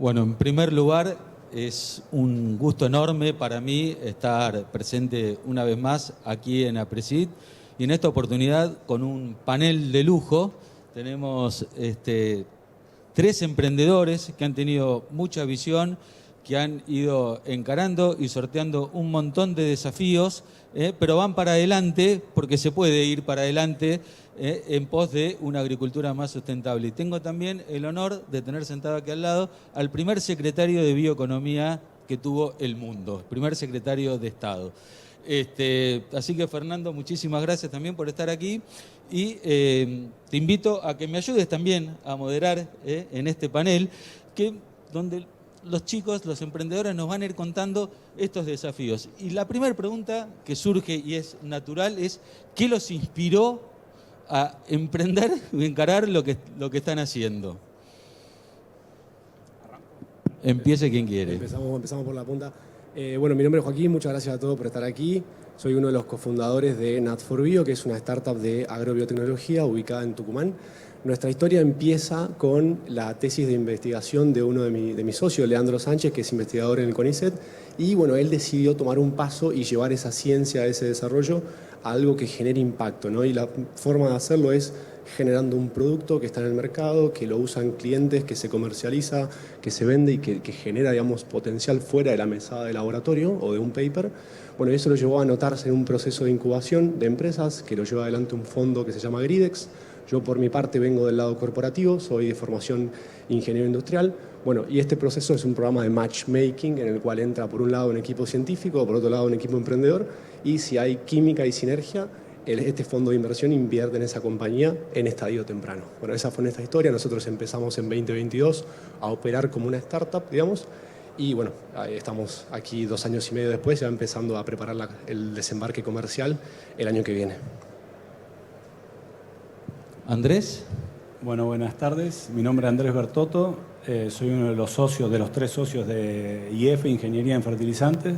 Bueno, en primer lugar, es un gusto enorme para mí estar presente una vez más aquí en APRESID y en esta oportunidad con un panel de lujo. Tenemos tres emprendedores que han tenido mucha visión, que han ido encarando y sorteando un montón de desafíos, pero van para adelante porque se puede ir para adelante en pos de una agricultura más sustentable. Y tengo también el honor de tener sentado aquí al lado al primer secretario de Bioeconomía que tuvo el mundo, primer secretario de Estado. Así que, Fernando, muchísimas gracias también por estar aquí y te invito a que me ayudes también a moderar en este panel donde los chicos, los emprendedores nos van a ir contando estos desafíos. Y la primera pregunta que surge y es natural es ¿qué los inspiró a emprender y encarar lo que están haciendo? Empiece quien quiere. Empezamos por la punta. Bueno, mi nombre es Joaquín, muchas gracias a todos por estar aquí. Soy uno de los cofundadores de Nat4Bio, que es una startup de agrobiotecnología ubicada en Tucumán. Nuestra historia empieza con la tesis de investigación de uno de mis socios, Leandro Sánchez, que es investigador en el CONICET, y bueno, él decidió tomar un paso y llevar esa ciencia, ese desarrollo, a algo que genere impacto, ¿no? Y la forma de hacerlo es generando un producto que está en el mercado, que lo usan clientes, que se comercializa, que se vende y que genera, digamos, potencial fuera de la mesada de laboratorio o de un paper. Bueno, eso lo llevó a anotarse en un proceso de incubación de empresas que lo lleva adelante un fondo que se llama Gridex. Yo, por mi parte, vengo del lado corporativo, soy de formación ingeniero industrial. Bueno, y este proceso es un programa de matchmaking en el cual entra, por un lado, un equipo científico, por otro lado, un equipo emprendedor, y si hay química y sinergia, este fondo de inversión invierte en esa compañía en estadio temprano. Bueno, esa fue nuestra historia. Nosotros empezamos en 2022 a operar como una startup, digamos, y bueno, estamos aquí 2 años y medio después, ya empezando a preparar el desembarque comercial el año que viene. Andrés. Bueno, buenas tardes. Mi nombre es Andrés Bertotto. Soy uno de los socios, de los 3 socios de IF, Ingeniería en Fertilizantes.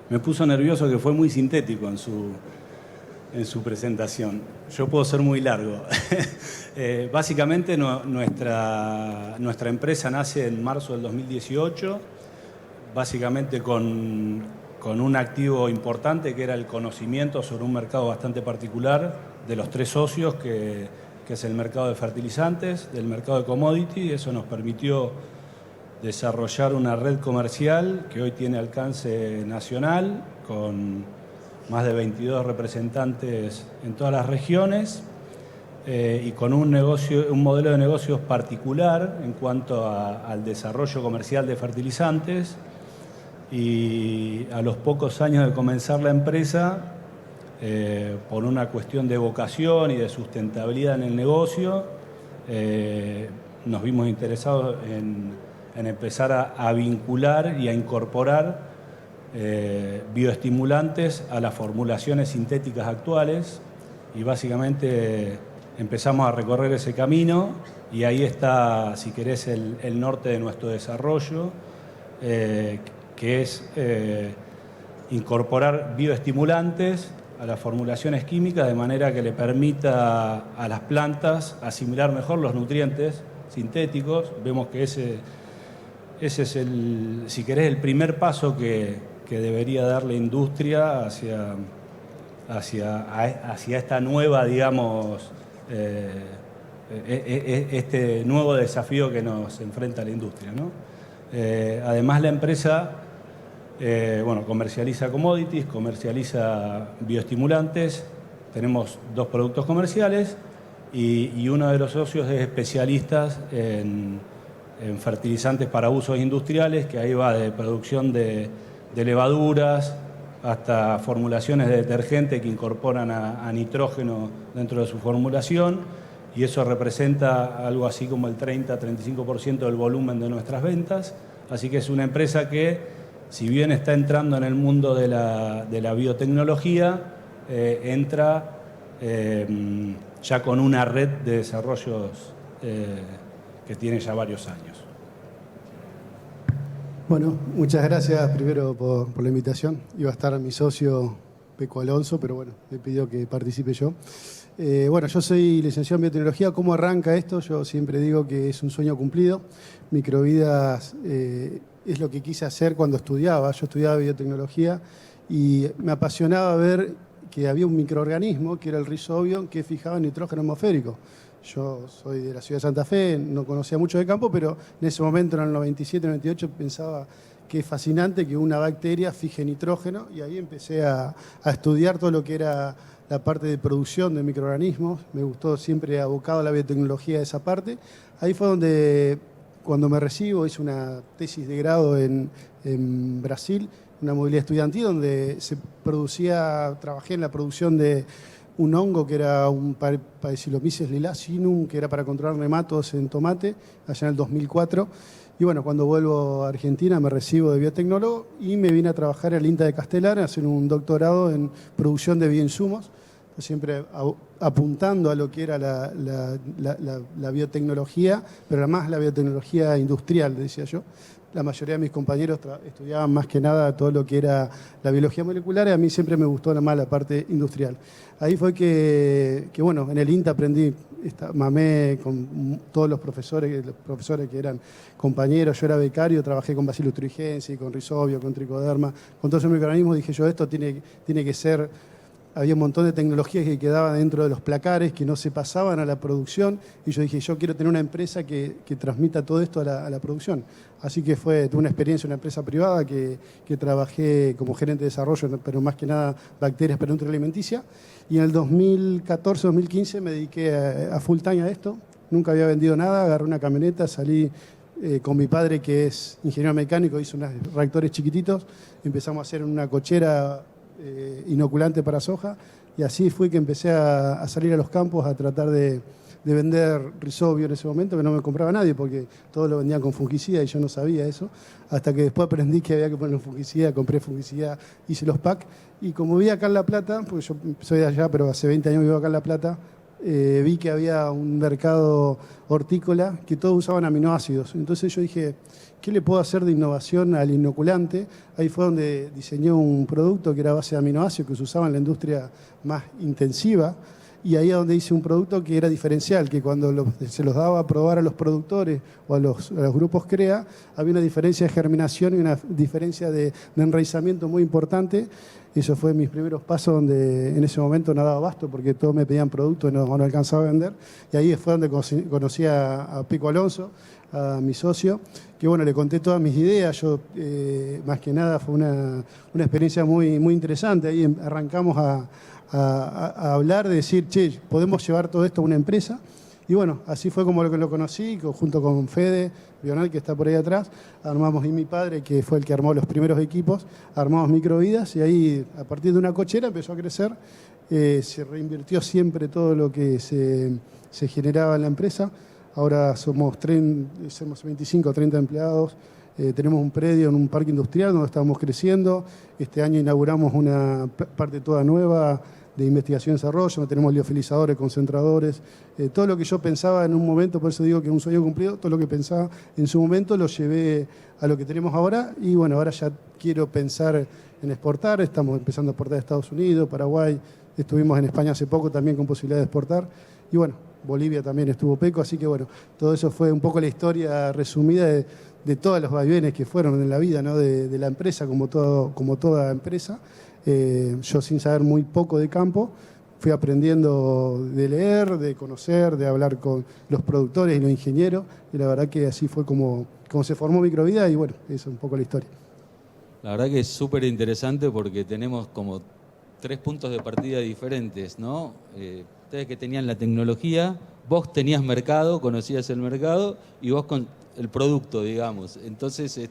Me puso nervioso que fue muy sintético en su presentación. Yo puedo ser muy largo. Básicamente nuestra empresa nace en marzo del 2018, básicamente con un activo importante que era el conocimiento sobre un mercado bastante particular de los 3 socios que es el mercado de fertilizantes, del mercado de commodity. Eso nos permitió desarrollar una red comercial que hoy tiene alcance nacional, con más de 22 representantes en todas las regiones y con un modelo de negocios particular en cuanto al desarrollo comercial de fertilizantes. Y a los pocos años de comenzar la empresa, por una cuestión de vocación y de sustentabilidad en el negocio, nos vimos interesados en empezar a vincular y a incorporar bioestimulantes a las formulaciones sintéticas actuales, y básicamente empezamos a recorrer ese camino, y ahí está, si querés, el norte de nuestro desarrollo, que es incorporar bioestimulantes a las formulaciones químicas de manera que le permita a las plantas asimilar mejor los nutrientes sintéticos. Vemos que ese es si querés, el primer paso que debería dar la industria hacia esta nueva, digamos, este nuevo desafío que nos enfrenta la industria, ¿no? Además, la empresa comercializa commodities, comercializa bioestimulantes. Tenemos 2 productos comerciales y uno de los socios es especialista en fertilizantes para usos industriales, que ahí va de producción de levaduras hasta formulaciones de detergente que incorporan a nitrógeno dentro de su formulación, y eso representa algo así como el 30-35% del volumen de nuestras ventas. Así que es una empresa que, si bien está entrando en el mundo de la biotecnología, entra ya con una red de desarrollos que tiene ya varios años. Bueno, muchas gracias primero por la invitación. Iba a estar mi socio Peco Alonso, pero bueno, me pidió que participe yo. Bueno, yo soy licenciado en biotecnología. ¿Cómo arranca esto? Yo siempre digo que es un sueño cumplido. Microvidas es lo que quise hacer cuando estudiaba. Yo estudiaba biotecnología y me apasionaba ver que había un microorganismo, que era el rizobio, que fijaba el nitrógeno atmosférico. Yo soy de la ciudad de Santa Fe, no conocía mucho de campo, pero en ese momento, en el 97, 98, pensaba que es fascinante que una bacteria fije nitrógeno, y ahí empecé a estudiar todo lo que era la parte de producción de microorganismos. Me gustó, siempre abocado a la biotecnología de esa parte. Ahí fue donde, cuando me recibo, hice una tesis de grado en Brasil, una movilidad estudiantil, donde trabajé en la producción de un hongo que era un Paecilomyces lilacinum, que era para controlar nematos en tomate, allá en el 2004. Y bueno, cuando vuelvo a Argentina me recibo de biotecnólogo y me vine a trabajar al INTA de Castelar, a hacer un doctorado en producción de bioinsumos, siempre apuntando a lo que era la biotecnología, pero más la biotecnología industrial, decía yo. La mayoría de mis compañeros estudiaban más que nada todo lo que era la biología molecular, y a mí siempre me gustó más la parte industrial. Ahí fue que bueno, en el INTA aprendí, mamé con todos los profesores que eran compañeros. Yo era becario, trabajé con Bacillus thuringiensis, con Rhizobio, con Trichoderma, con todos esos microorganismos. Dije yo, esto tiene que ser... Había un montón de tecnologías que quedaban dentro de los placares, que no se pasaban a la producción, y yo dije, yo quiero tener una empresa que transmita todo esto a la producción. Así que tuve una experiencia en una empresa privada que trabajé como gerente de desarrollo, pero más que nada bacterias para industria alimenticia. Y en el 2014-2015 me dediqué a full time a esto. Nunca había vendido nada, agarré una camioneta, salí con mi padre, que es ingeniero mecánico, hizo unos reactores chiquititos, empezamos a hacer una cochera inoculante para soja, y así fue que empecé a salir a los campos a tratar de vender Rhizobio en ese momento, que no me compraba nadie porque todos lo vendían con fungicida y yo no sabía eso, hasta que después aprendí que había que poner fungicida, compré fungicida, hice los packs, y como vi acá en La Plata, porque yo soy de allá pero hace 20 años vivo acá en La Plata, vi que había un mercado hortícola que todos usaban aminoácidos. Entonces yo dije, ¿qué le puedo hacer de innovación al inoculante? Ahí fue donde diseñé un producto que era a base de aminoácidos, que se usaba en la industria más intensiva, y ahí es donde hice un producto que era diferencial, que cuando se los daba a probar a los productores o a los grupos CREA, había una diferencia de germinación y una diferencia de enraizamiento muy importante. Eso fue mis primeros pasos, donde en ese momento no daba abasto porque todos me pedían productos y no alcanzaba a vender. Y ahí fue donde conocí a Peco Alonso, a mi socio, que bueno, le conté todas mis ideas. Yo, más que nada, fue una experiencia muy, muy interesante. Ahí arrancamos a hablar, de decir, che, podemos llevar todo esto a una empresa. Y bueno, así fue como lo conocí, junto con Fede Bional, que está por ahí atrás. Armamos, y mi padre, que fue el que armó los primeros equipos, armamos Microvidas, y ahí, a partir de una cochera, empezó a crecer. Se reinvirtió siempre todo lo que se generaba en la empresa. Ahora somos 25 o 30 empleados. Tenemos un predio en un parque industrial donde estamos creciendo. Este año inauguramos una parte toda nueva de investigación y desarrollo, donde tenemos liofilizadores, concentradores, todo lo que yo pensaba en un momento, por eso digo que es un sueño cumplido, todo lo que pensaba en su momento lo llevé a lo que tenemos ahora, y bueno, ahora ya quiero pensar en exportar. Estamos empezando a exportar a Estados Unidos, Paraguay, estuvimos en España hace poco también con posibilidad de exportar, y bueno, Bolivia también estuvo Peco, así que bueno, todo eso fue un poco la historia resumida de todos los vaivenes que fueron en la vida, ¿no? de la empresa, como toda empresa. Yo, sin saber muy poco de campo, fui aprendiendo de leer, de conocer, de hablar con los productores y los ingenieros, y la verdad que así fue como se formó Microvida, y bueno, esa es un poco la historia. La verdad que es súper interesante porque tenemos como 3 puntos de partida diferentes, ¿no? Ustedes que tenían la tecnología, vos tenías mercado, conocías el mercado, y vos con el producto, digamos. Entonces,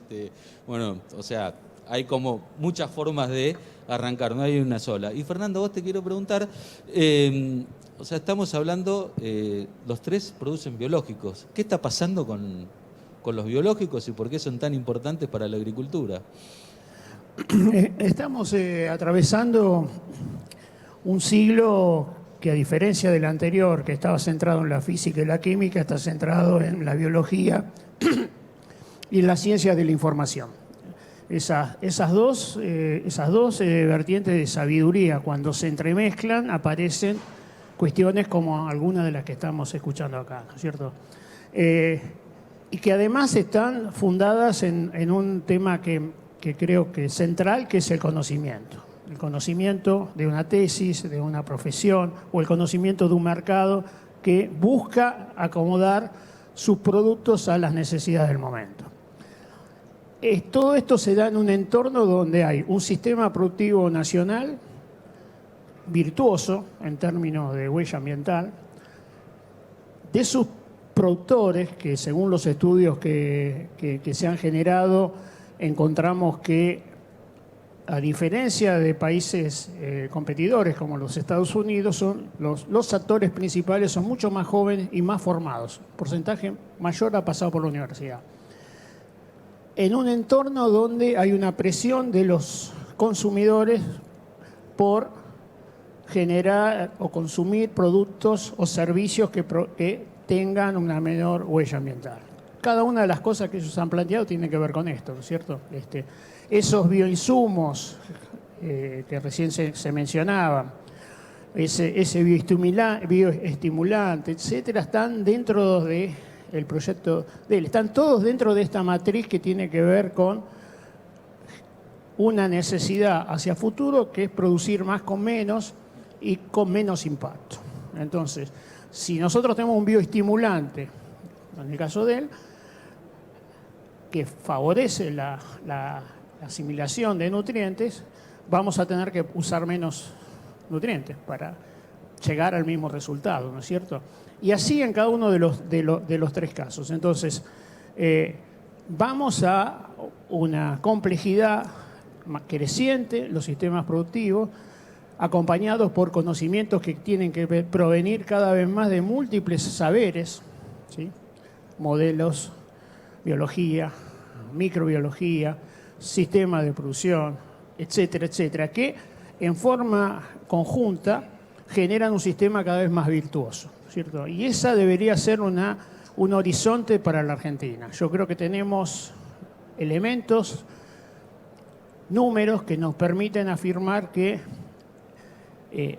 bueno, o sea, hay como muchas formas de arrancar, no hay una sola. Y Fernando, vos te quiero preguntar, o sea, estamos hablando, los 3 producen biológicos. ¿Qué está pasando con los biológicos y por qué son tan importantes para la agricultura? Estamos atravesando un siglo que, a diferencia del anterior, que estaba centrado en la física y la química, está centrado en la biología y en la ciencia de la información. Esas dos vertientes de sabiduría, cuando se entremezclan, aparecen cuestiones como algunas de las que estamos escuchando acá, ¿no es cierto? Y que además están fundadas en un tema que creo que es central, que es el conocimiento. El conocimiento de una tesis, de una profesión, o el conocimiento de un mercado que busca acomodar sus productos a las necesidades del momento. Todo esto se da en un entorno donde hay un sistema productivo nacional virtuoso en términos de huella ambiental, de sus productores, que según los estudios que se han generado, encontramos que, a diferencia de países competidores como los Estados Unidos, los actores principales son mucho más jóvenes y más formados. Porcentaje mayor ha pasado por la universidad. En un entorno donde hay una presión de los consumidores por generar o consumir productos o servicios que tengan una menor huella ambiental. Cada una de las cosas que ellos han planteado tiene que ver con esto, ¿no es cierto? Esos bioinsumos que recién se mencionaban, ese bioestimulante, etcétera, están dentro del proyecto de él. Están todos dentro de esta matriz que tiene que ver con una necesidad hacia futuro, que es producir más con menos y con menos impacto. Entonces, si nosotros tenemos un bioestimulante, en el caso de él, que favorece la asimilación de nutrientes, vamos a tener que usar menos nutrientes para llegar al mismo resultado, ¿no es cierto? Y así en cada uno de los tres casos. Entonces, vamos a una complejidad creciente, los sistemas productivos, acompañados por conocimientos que tienen que provenir cada vez más de múltiples saberes, ¿sí? Modelos, biología, microbiología, sistemas de producción, etcétera, etcétera, que en forma conjunta generan un sistema cada vez más virtuoso, ¿cierto? Y esa debería ser un horizonte para la Argentina. Yo creo que tenemos elementos, números que nos permiten afirmar que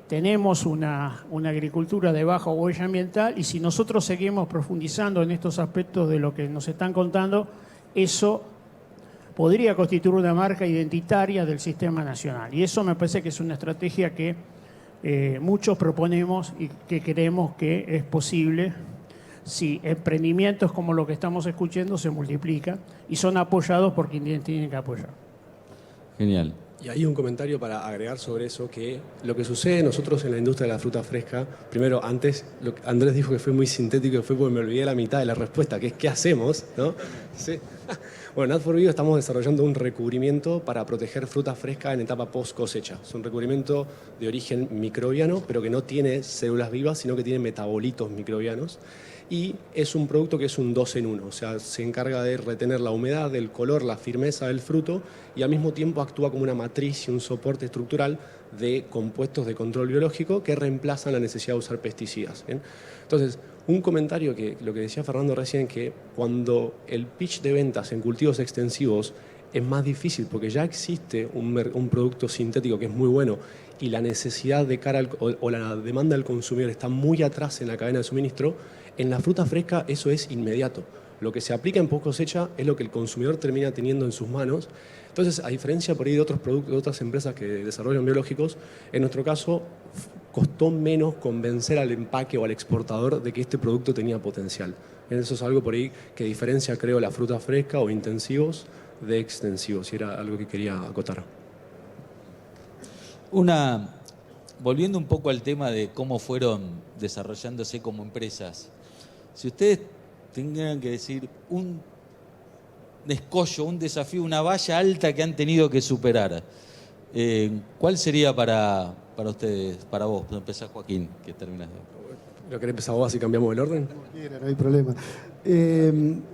tenemos una agricultura de baja huella ambiental, y si nosotros seguimos profundizando en estos aspectos de lo que nos están contando, eso podría constituir una marca identitaria del sistema nacional. Y eso me parece que es una estrategia que muchos proponemos y que creemos que es posible si emprendimientos como lo que estamos escuchando se multiplican y son apoyados por quien tienen que apoyar. Genial. Y hay un comentario para agregar sobre eso, que lo que sucede nosotros en la industria de la fruta fresca, primero, antes, Andrés dijo que fue muy sintético, fue porque me olvidé la mitad de la respuesta, que es ¿qué hacemos? ¿No? Sí. Bueno, en Nat4Bio estamos desarrollando un recubrimiento para proteger fruta fresca en etapa post cosecha. Es un recubrimiento de origen microbiano, pero que no tiene células vivas, sino que tiene metabolitos microbianos. Y es un producto que es un 2 en 1, o sea, se encarga de retener la humedad, el color, la firmeza del fruto, y al mismo tiempo actúa como una matriz y un soporte estructural de compuestos de control biológico que reemplazan la necesidad de usar pesticidas. ¿Bien? Entonces, un comentario que lo que decía Fernando recién, que cuando el pitch de ventas en cultivos extensivos es más difícil porque ya existe un producto sintético que es muy bueno y la necesidad de cara o la demanda del consumidor está muy atrás en la cadena de suministro, en la fruta fresca eso es inmediato. Lo que se aplica en post cosecha es lo que el consumidor termina teniendo en sus manos. Entonces, a diferencia por ahí de otros productos, de otras empresas que desarrollan biológicos, en nuestro caso costó menos convencer al empaque o al exportador de que este producto tenía potencial. Eso es algo por ahí que diferencia, creo, la fruta fresca o intensivos de extensivos, y era algo que quería acotar. Volviendo un poco al tema de cómo fueron desarrollándose como empresas, si ustedes tendrían que decir un escollo, un desafío, una valla alta que han tenido que superar, ¿cuál sería para ustedes, para vos? Empezás, Joaquín, que terminas de... ¿Lo querés empezar vos y cambiamos el orden? Como quiera, no hay problema.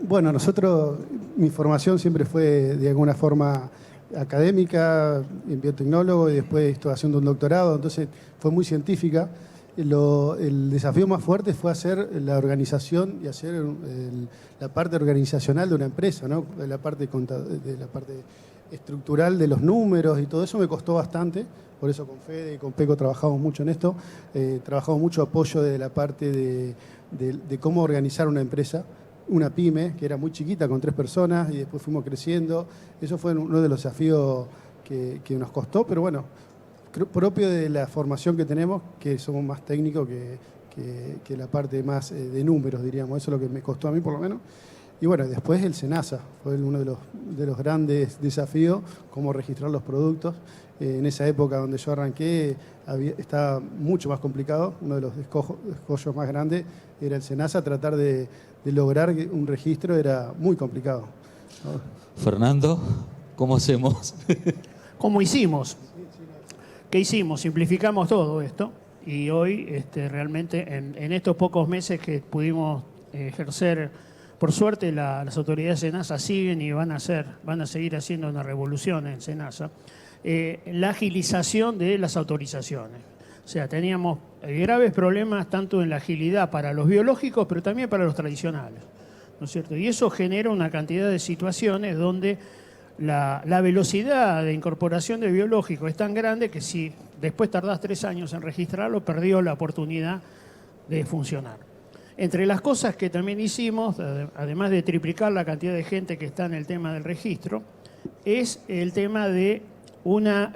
Bueno, nosotros, mi formación siempre fue de alguna forma académica, en biotecnólogo, y después estoy haciendo un doctorado, entonces fue muy científica. El desafío más fuerte fue hacer la organización y hacer la parte organizacional de una empresa, ¿no? La parte estructural de los números y todo eso me costó bastante. Por eso con Fede y con Peco trabajamos mucho en esto. Trabajamos mucho apoyo de la parte de cómo organizar una empresa, una pyme, que era muy chiquita, con 3 personas, y después fuimos creciendo. Eso fue uno de los desafíos que nos costó, pero bueno, propio de la formación que tenemos, que somos más técnicos que la parte más de números, diríamos. Eso es lo que me costó a mí, por lo menos. Y bueno, después el SENASA fue uno de los grandes desafíos, cómo registrar los productos. En esa época donde yo arranqué estaba mucho más complicado. Uno de los escollos más grandes era el SENASA. Tratar de lograr un registro era muy complicado, ¿no? Fernando, ¿cómo hacemos? ¿Cómo hicimos? ¿Qué hicimos? Simplificamos todo esto y hoy realmente en estos pocos meses que pudimos ejercer, por suerte las autoridades de SENASA siguen y van a seguir haciendo una revolución en SENASA, la agilización de las autorizaciones. O sea, teníamos graves problemas tanto en la agilidad para los biológicos, pero también para los tradicionales, ¿no es cierto? Y eso genera una cantidad de situaciones donde la velocidad de incorporación de biológicos es tan grande que si después tardás 3 años en registrarlo, perdió la oportunidad de funcionar. Entre las cosas que también hicimos, además de triplicar la cantidad de gente que está en el tema del registro, es el tema de una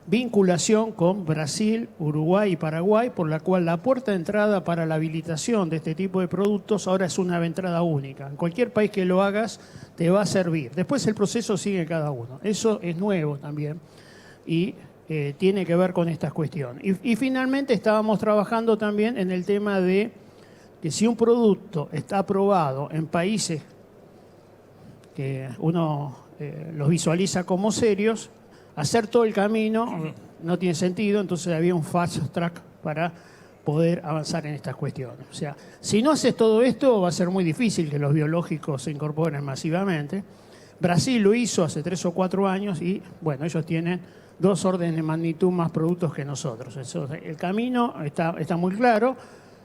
vinculación con Brasil, Uruguay y Paraguay, por la cual la puerta de entrada para la habilitación de este tipo de productos ahora es una entrada única. En cualquier país que lo hagas te va a servir. Después el proceso sigue cada uno. Eso es nuevo también y tiene que ver con estas cuestiones. Y finalmente estábamos trabajando también en el tema de que si un producto está aprobado en países que uno los visualiza como serios, hacer todo el camino no tiene sentido, entonces había un fast track para poder avanzar en estas cuestiones. O sea, si no haces todo esto, va a ser muy difícil que los biológicos se incorporen masivamente. Brasil lo hizo hace 3 o 4 años y, bueno, ellos tienen 2 órdenes de magnitud más productos que nosotros. Eso, el camino está muy claro,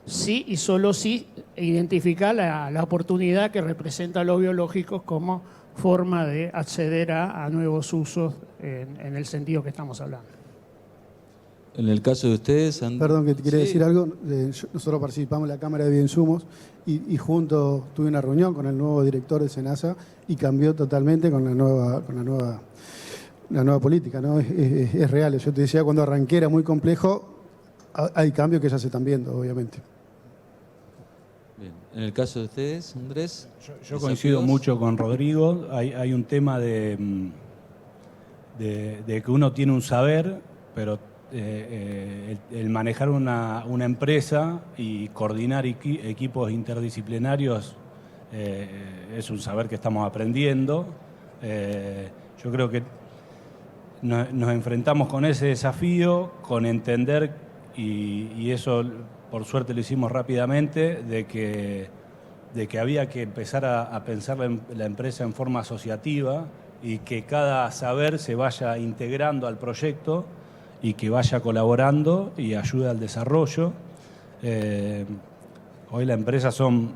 sí y solo sí identificar la oportunidad que representan los biológicos como forma de acceder a nuevos usos en el sentido que estamos hablando. En el caso de ustedes... Perdón, que te quería Sí. decir algo. Nosotros participamos en la Cámara de Bioinsumos y juntos tuve una reunión con el nuevo director de SENASA y cambió totalmente con la nueva política, ¿no? Es real. Yo te decía, cuando arranqué era muy complejo. Hay cambios que ya se están viendo, obviamente. Bien. En el caso de ustedes, Andrés... Yo coincido mucho con Rodrigo. Hay un tema de que uno tiene un saber, pero el manejar una empresa y coordinar equipos interdisciplinarios es un saber que estamos aprendiendo. Yo creo que nos enfrentamos con ese desafío, con entender, y eso por suerte lo hicimos rápidamente, de que había que empezar a pensar la empresa en forma asociativa y que cada saber se vaya integrando al proyecto y que vaya colaborando y ayude al desarrollo. Hoy la empresa son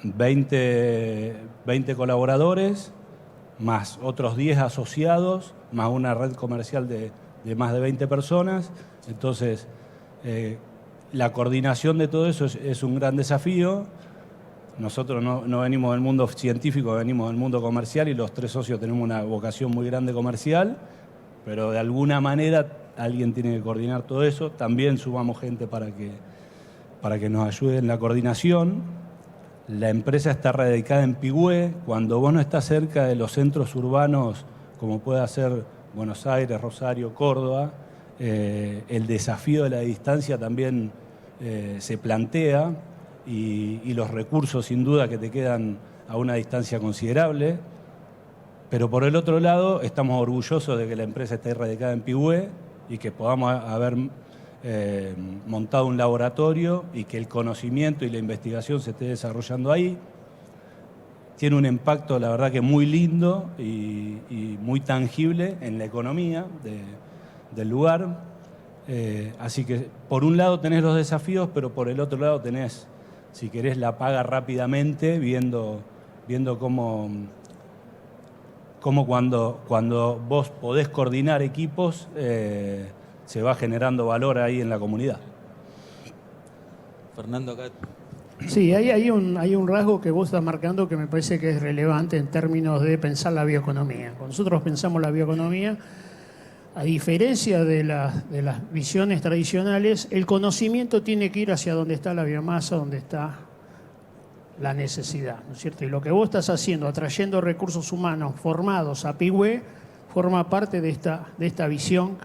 20 colaboradores, más otros 10 asociados, más una red comercial de más de 20 personas. Entonces, la coordinación de todo eso es un gran desafío. Nosotros no venimos del mundo científico, venimos del mundo comercial y los 3 socios tenemos una vocación muy grande comercial, pero de alguna manera alguien tiene que coordinar todo eso. También sumamos gente para que nos ayude en la coordinación. La empresa está radicada en Pigüé. Cuando vos no estás cerca de los centros urbanos, como puede ser Buenos Aires, Rosario, Córdoba, el desafío de la distancia también se plantea y los recursos sin duda que te quedan a una distancia considerable. Pero por el otro lado, estamos orgullosos de que la empresa esté radicada en Pigüé y que podamos haber montado un laboratorio y que el conocimiento y la investigación se esté desarrollando ahí. Tiene un impacto, la verdad, que muy lindo y muy tangible en la economía del lugar. Así que por un lado tenés los desafíos, pero por el otro lado tenés, si querés, la paga rápidamente, viendo cómo cómo cuando vos podés coordinar equipos, se va generando valor ahí en la comunidad. Fernando, acá. Sí, hay un rasgo que vos estás marcando que me parece que es relevante en términos de pensar la bioeconomía. Cuando nosotros pensamos la bioeconomía, a diferencia de las visiones tradicionales, el conocimiento tiene que ir hacia donde está la biomasa, donde está la necesidad, ¿no es cierto? Y lo que vos estás haciendo, atrayendo recursos humanos formados a Pigüé, forma parte de esta visión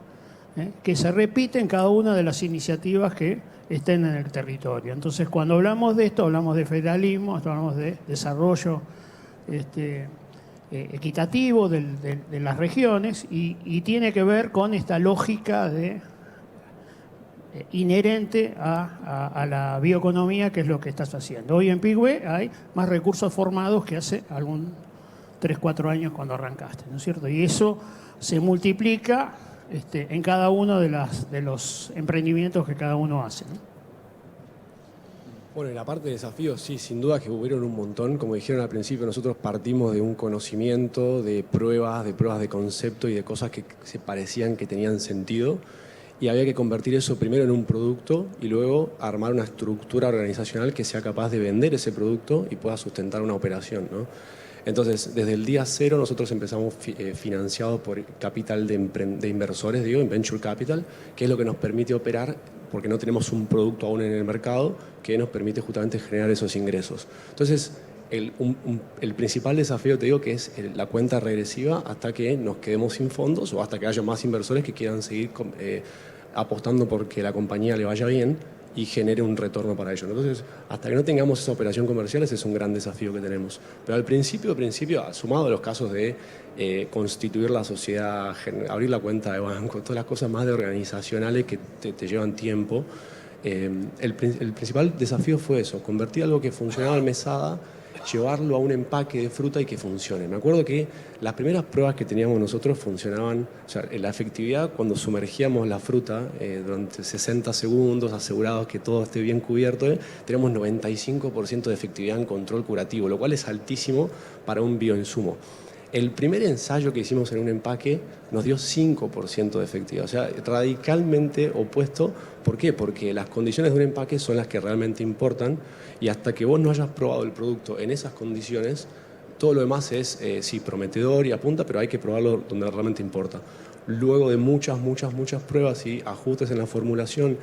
que se repite en cada una de las iniciativas que estén en el territorio. Entonces, cuando hablamos de esto, hablamos de federalismo, hablamos de desarrollo equitativo de las regiones y tiene que ver con esta lógica inherente a la bioeconomía, que es lo que estás haciendo. Hoy en Pigüé hay más recursos formados que hace 3, 4 años cuando arrancaste, ¿no es cierto? Y eso se multiplica en cada uno de los emprendimientos que cada uno hace, ¿no? Bueno, en la parte de desafíos, sí, sin duda que hubieron un montón. Como dijeron al principio, nosotros partimos de un conocimiento, de pruebas de concepto y de cosas que se parecían que tenían sentido. Y había que convertir eso primero en un producto y luego armar una estructura organizacional que sea capaz de vender ese producto y pueda sustentar una operación, ¿no? Entonces, desde el día cero nosotros empezamos financiados por capital de inversores, digo, en Venture Capital, que es lo que nos permite operar porque no tenemos un producto aún en el mercado que nos permite justamente generar esos ingresos. Entonces, el principal desafío, te digo, que es la cuenta regresiva hasta que nos quedemos sin fondos o hasta que haya más inversores que quieran seguir apostando porque la compañía le vaya bien y genere un retorno para ellos. Entonces, hasta que no tengamos esa operación comercial, ese es un gran desafío que tenemos. Pero al principio, sumado a los casos de constituir la sociedad, abrir la cuenta de banco, todas las cosas más de organizacionales que te llevan tiempo, el principal desafío fue eso, convertir algo que funcionaba en mesada, llevarlo a un empaque de fruta y que funcione. Me acuerdo que las primeras pruebas que teníamos nosotros funcionaban, o sea, la efectividad cuando sumergíamos la fruta durante 60 segundos, asegurados que todo esté bien cubierto, tenemos 95% de efectividad en control curativo, lo cual es altísimo para un bioinsumo. El primer ensayo que hicimos en un empaque nos dio 5% de efectividad, o sea, radicalmente opuesto. ¿Por qué? Porque las condiciones de un empaque son las que realmente importan y hasta que vos no hayas probado el producto en esas condiciones, todo lo demás es, sí, prometedor y apunta, pero hay que probarlo donde realmente importa. Luego de muchas pruebas y ajustes en la formulación,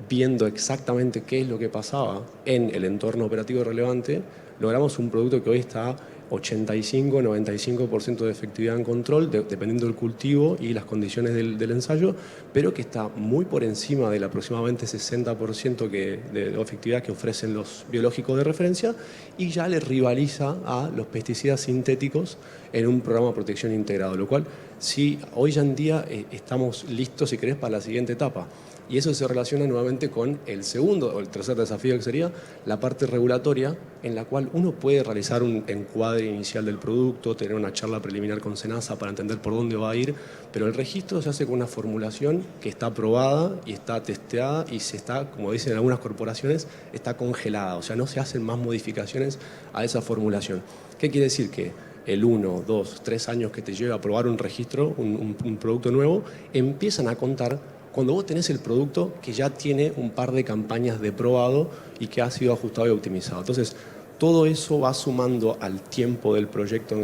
viendo exactamente qué es lo que pasaba en el entorno operativo relevante, logramos un producto que hoy está 85-95% de efectividad en control, dependiendo del cultivo y las condiciones del ensayo, pero que está muy por encima del aproximadamente 60% de efectividad que ofrecen los biológicos de referencia y ya le rivaliza a los pesticidas sintéticos en un programa de protección integrado, lo cual sí, hoy ya en día estamos listos, si querés, para la siguiente etapa. Y eso se relaciona nuevamente con el segundo o el tercer desafío, que sería la parte regulatoria, en la cual uno puede realizar un encuadre inicial del producto, tener una charla preliminar con SENASA para entender por dónde va a ir, pero el registro se hace con una formulación que está aprobada y está testeada y se está, como dicen algunas corporaciones, está congelada, o sea, no se hacen más modificaciones a esa formulación. ¿Qué quiere decir? Que el 1, 2, 3 años que te lleva a aprobar un registro, un producto nuevo, empiezan a contar cuando vos tenés el producto que ya tiene un par de campañas de probado y que ha sido ajustado y optimizado. Entonces, todo eso va sumando al tiempo del proyecto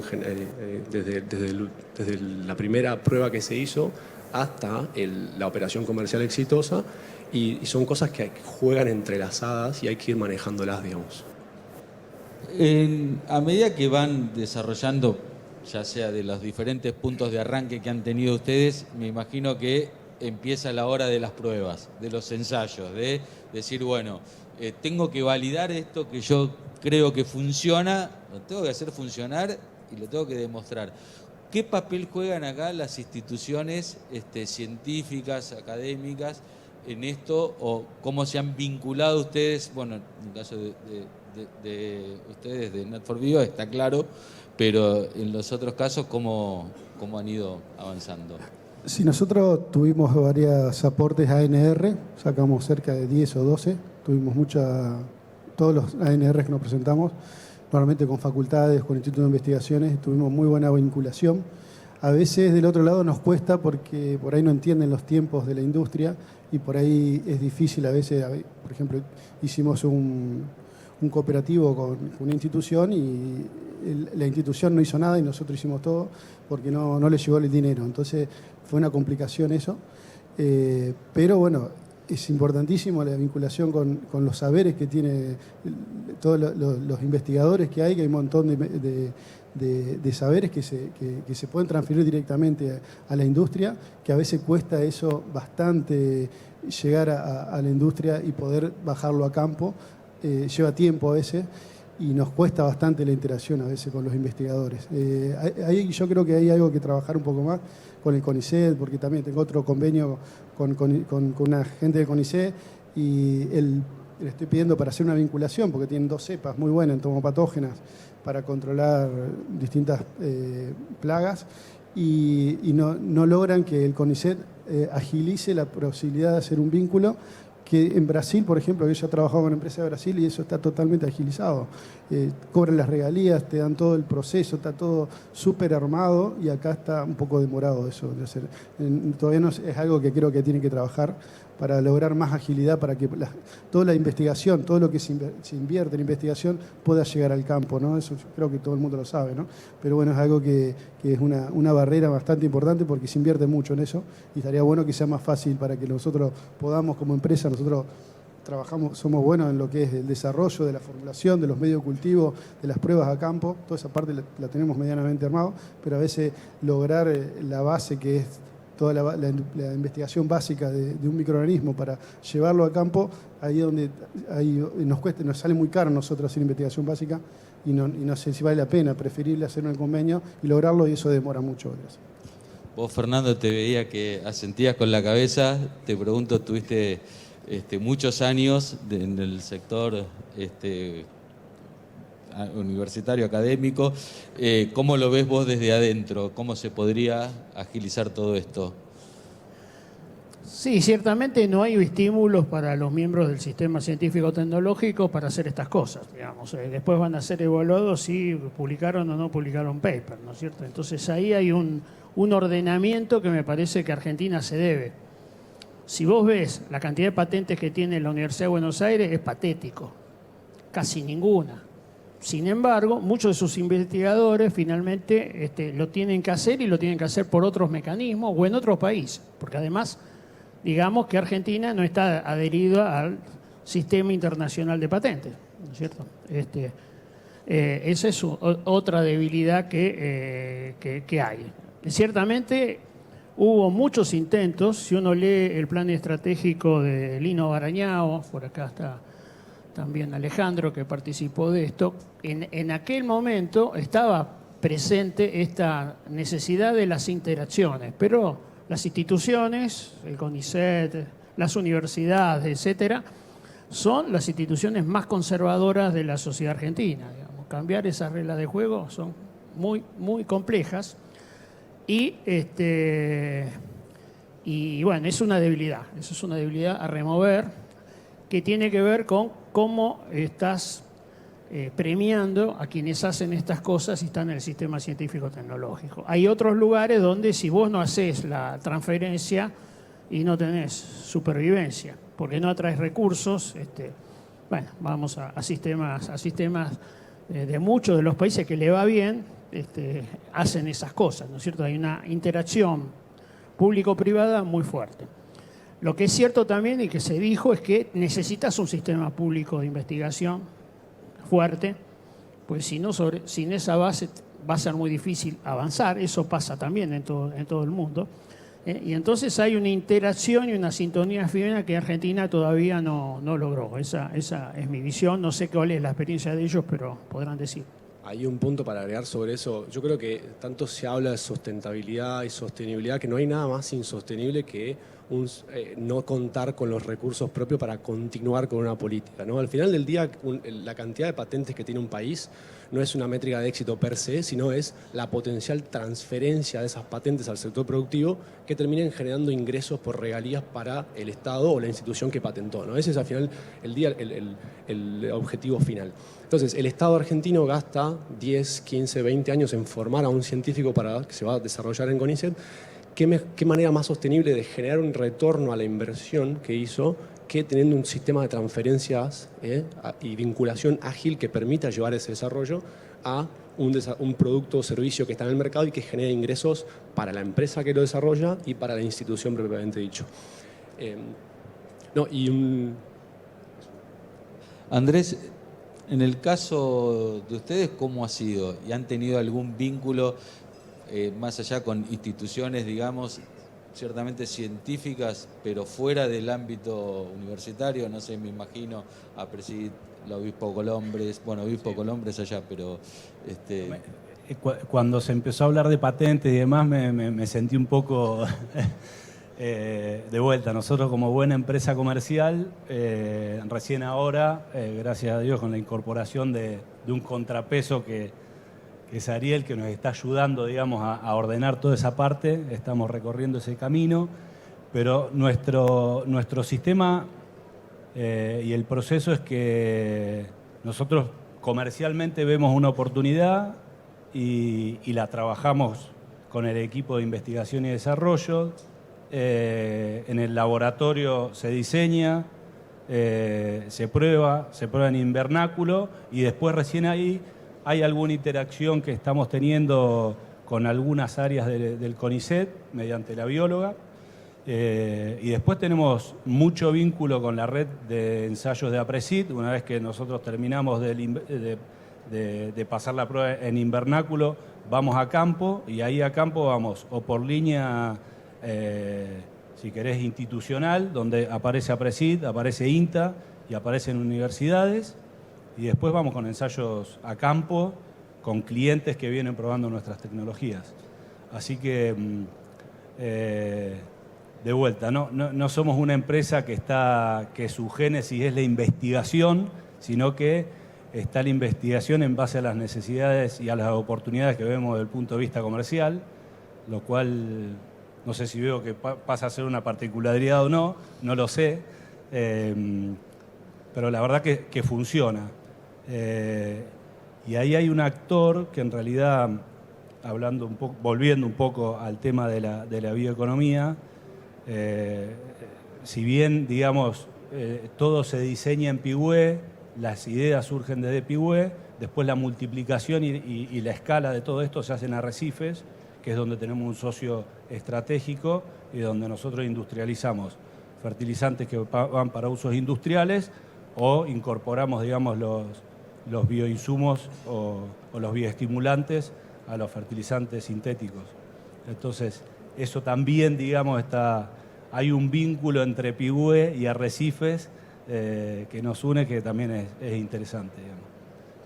desde la primera prueba que se hizo hasta la operación comercial exitosa y son cosas que juegan entrelazadas y hay que ir manejándolas, digamos. A medida que van desarrollando, ya sea de los diferentes puntos de arranque que han tenido ustedes, me imagino que empieza la hora de las pruebas, de los ensayos, de decir, bueno, tengo que validar esto que yo creo que funciona, lo tengo que hacer funcionar y lo tengo que demostrar. ¿Qué papel juegan acá las instituciones científicas, académicas en esto o cómo se han vinculado ustedes? Bueno, en el caso de ustedes de Nat4Bio está claro, pero en los otros casos, ¿cómo han ido avanzando? Sí, nosotros tuvimos varios aportes ANR, sacamos cerca de 10 o 12, tuvimos todos los ANR que nos presentamos, normalmente con facultades, con institutos de investigaciones, tuvimos muy buena vinculación. A veces del otro lado nos cuesta porque por ahí no entienden los tiempos de la industria y por ahí es difícil a veces. Por ejemplo, hicimos un cooperativo con una institución y la institución no hizo nada y nosotros hicimos todo porque no le llegó el dinero. Entonces fue una complicación eso. Pero bueno, es importantísimo la vinculación con los saberes que tiene todos los investigadores que hay un montón de saberes que se pueden transferir directamente a la industria, que a veces cuesta eso bastante llegar a la industria y poder bajarlo a campo. Lleva tiempo a veces y nos cuesta bastante la interacción a veces con los investigadores. Ahí yo creo que hay algo que trabajar un poco más con el CONICET, porque también tengo otro convenio con una gente del CONICET y le estoy pidiendo para hacer una vinculación, porque tienen 2 cepas muy buenas entomopatógenas para controlar distintas plagas y no logran que el CONICET agilice la posibilidad de hacer un vínculo que en Brasil, por ejemplo, yo he trabajado con empresas de Brasil y eso está totalmente agilizado. Cobran las regalías, te dan todo el proceso, está todo súper armado y acá está un poco demorado eso de hacer. Todavía no es algo que creo que tienen que trabajar para lograr más agilidad, para que toda la investigación, todo lo que se invierte en investigación pueda llegar al campo, ¿no? Eso yo creo que todo el mundo lo sabe, ¿no? Pero bueno, es algo que es una barrera bastante importante porque se invierte mucho en eso y estaría bueno que sea más fácil para que nosotros podamos como empresa, nosotros somos buenos en lo que es el desarrollo de la formulación, de los medios de cultivo, de las pruebas a campo, toda esa parte la tenemos medianamente armado, pero a veces lograr la base que es toda la investigación básica de un microorganismo para llevarlo a campo, ahí es donde nos sale muy caro a nosotros hacer investigación básica y no sé si vale la pena, preferible hacer un convenio y lograrlo y eso demora mucho. Vos, Fernando, te veía que asentías con la cabeza, te pregunto, tuviste muchos años en el sector universitario, académico. ¿Cómo lo ves vos desde adentro? ¿Cómo se podría agilizar todo esto? Sí, ciertamente no hay estímulos para los miembros del sistema científico-tecnológico para hacer estas cosas, digamos. Después van a ser evaluados si publicaron o no publicaron paper, ¿no es cierto? Entonces ahí hay un ordenamiento que me parece que Argentina se debe. Si vos ves la cantidad de patentes que tiene la Universidad de Buenos Aires, es patético, casi ninguna. Sin embargo, muchos de sus investigadores finalmente lo tienen que hacer y lo tienen que hacer por otros mecanismos o en otros países, porque además, digamos que Argentina no está adherida al sistema internacional de patentes, ¿no es cierto? Esa es otra debilidad que hay. Ciertamente hubo muchos intentos, si uno lee el plan estratégico de Lino Barañao, por acá está también Alejandro que participó de esto, en aquel momento estaba presente esta necesidad de las interacciones, pero las instituciones, el CONICET, las universidades, etcétera, son las instituciones más conservadoras de la sociedad argentina. Digamos. Cambiar esas reglas de juego son muy, muy complejas y bueno, es una debilidad. Eso es una debilidad a remover que tiene que ver con cómo estás premiando a quienes hacen estas cosas y están en el sistema científico-tecnológico. Hay otros lugares donde si vos no haces la transferencia y no tenés supervivencia, porque no atraes recursos, bueno, vamos a sistemas de muchos de los países que le va bien, hacen esas cosas, ¿no es cierto? Hay una interacción público-privada muy fuerte. Lo que es cierto también y que se dijo es que necesitas un sistema público de investigación fuerte, pues si no, sin esa base va a ser muy difícil avanzar. Eso pasa también en todo el mundo. Y entonces hay una interacción y una sintonía fina que Argentina todavía no logró. Esa es mi visión. No sé cuál es la experiencia de ellos, pero podrán decir. Hay un punto para agregar sobre eso. Yo creo que tanto se habla de sustentabilidad y sostenibilidad que no hay nada más insostenible que no contar con los recursos propios para continuar con una política, ¿no? Al final del día, la cantidad de patentes que tiene un país no es una métrica de éxito per se, sino es la potencial transferencia de esas patentes al sector productivo que terminen generando ingresos por regalías para el Estado o la institución que patentó, ¿no? Ese es al final el objetivo final. Entonces, el Estado argentino gasta 10, 15, 20 años en formar a un científico para que se va a desarrollar en CONICET. ¿Qué manera más sostenible de generar un retorno a la inversión que hizo que teniendo un sistema de transferencias y vinculación ágil que permita llevar ese desarrollo a un producto o servicio que está en el mercado y que genere ingresos para la empresa que lo desarrolla y para la institución propiamente dicho? Andrés, en el caso de ustedes, ¿cómo ha sido? ¿Y han tenido algún vínculo más allá con instituciones, digamos, ciertamente científicas, pero fuera del ámbito universitario? No sé, me imagino a Presid, la Obispo Colombres, bueno, Obispo Colombres allá, pero... Cuando se empezó a hablar de patentes y demás, me sentí un poco de vuelta. Nosotros como buena empresa comercial, recién ahora, gracias a Dios, con la incorporación de un contrapeso que es Ariel, que nos está ayudando, digamos, a ordenar toda esa parte. Estamos recorriendo ese camino, pero nuestro sistema y el proceso es que nosotros comercialmente vemos una oportunidad y la trabajamos con el equipo de investigación y desarrollo. En el laboratorio se diseña, se prueba en invernáculo y después recién ahí hay alguna interacción que estamos teniendo con algunas áreas del CONICET mediante la bióloga. Y después tenemos mucho vínculo con la red de ensayos de APRESID. Una vez que nosotros terminamos de pasar la prueba en invernáculo, vamos a campo y ahí a campo vamos o por línea, si querés, institucional, donde aparece APRESID, aparece INTA y aparecen universidades. Y después vamos con ensayos a campo, con clientes que vienen probando nuestras tecnologías. Así que, de vuelta, no somos una empresa que su génesis es la investigación, sino que está la investigación en base a las necesidades y a las oportunidades que vemos desde el punto de vista comercial, lo cual no sé si veo que pasa a ser una particularidad o no lo sé, pero la verdad que funciona. Y ahí hay un actor que en realidad, volviendo un poco al tema de la bioeconomía, si bien, digamos, todo se diseña en Pigüé, las ideas surgen desde Pigüé, después la multiplicación y la escala de todo esto se hace en Arrecifes, que es donde tenemos un socio estratégico y donde nosotros industrializamos fertilizantes que van para usos industriales o incorporamos, digamos, los bioinsumos o los bioestimulantes a los fertilizantes sintéticos. Entonces, eso también, digamos, hay un vínculo entre Pigüé y Arrecifes que nos une, que también es interesante, digamos.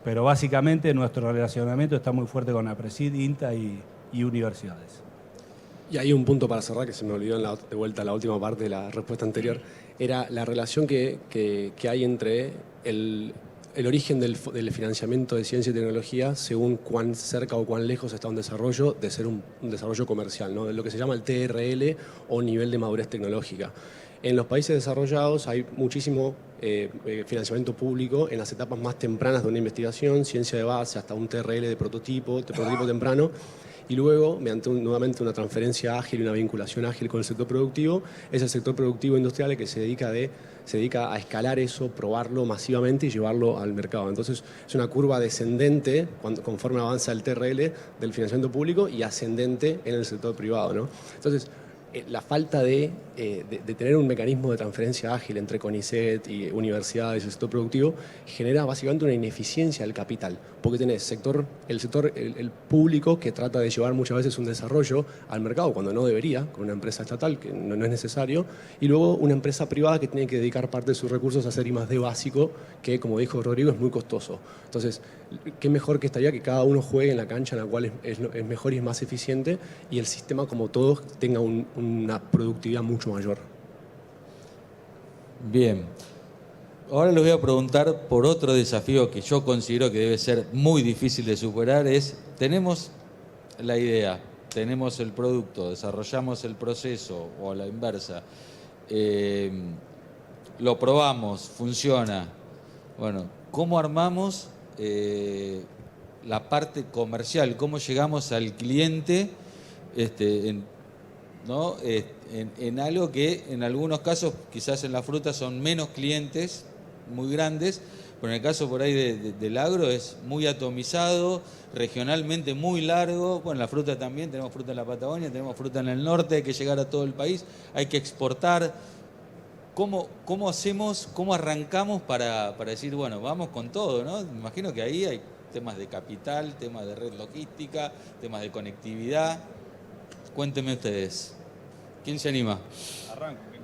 Pero básicamente nuestro relacionamiento está muy fuerte con APRESID, INTA y universidades. Y hay un punto para cerrar que se me olvidó de vuelta la última parte de la respuesta anterior, era la relación que hay entre el origen del financiamiento de ciencia y tecnología según cuán cerca o cuán lejos está un desarrollo de ser un desarrollo comercial, ¿no? De lo que se llama el TRL o nivel de madurez tecnológica. En los países desarrollados hay muchísimo financiamiento público en las etapas más tempranas de una investigación, ciencia de base, hasta un TRL de prototipo temprano, y luego, mediante nuevamente una transferencia ágil y una vinculación ágil con el sector productivo, es el sector productivo industrial el que se dedica a escalar eso, probarlo masivamente y llevarlo al mercado. Entonces, es una curva descendente conforme avanza el TRL del financiamiento público y ascendente en el sector privado, ¿no? Entonces, la falta de tener un mecanismo de transferencia ágil entre CONICET y universidades y el sector productivo genera básicamente una ineficiencia del capital, porque tenés el público que trata de llevar muchas veces un desarrollo al mercado cuando no debería, con una empresa estatal que no es necesario, y luego una empresa privada que tiene que dedicar parte de sus recursos a hacer I+D básico, que como dijo Rodrigo es muy costoso. Entonces, qué mejor que estaría que cada uno juegue en la cancha en la cual es mejor y es más eficiente y el sistema como todos tenga un una productividad mucho mayor. Bien. Ahora les voy a preguntar por otro desafío que yo considero que debe ser muy difícil de superar. Tenemos la idea, tenemos el producto, desarrollamos el proceso o a la inversa, lo probamos, funciona. Bueno, ¿cómo armamos la parte comercial? ¿Cómo llegamos al cliente ¿no? en algo que en algunos casos, quizás en la fruta son menos clientes muy grandes, pero en el caso por ahí del agro es muy atomizado, regionalmente muy largo. Bueno, la fruta también, tenemos fruta en la Patagonia, tenemos fruta en el norte, hay que llegar a todo el país, hay que exportar. ¿Cómo hacemos, cómo arrancamos para decir, bueno, vamos con todo, ¿no? Me imagino que ahí hay temas de capital, temas de red logística, temas de conectividad. Cuéntenme ustedes. ¿Quién se anima? Arranco, que es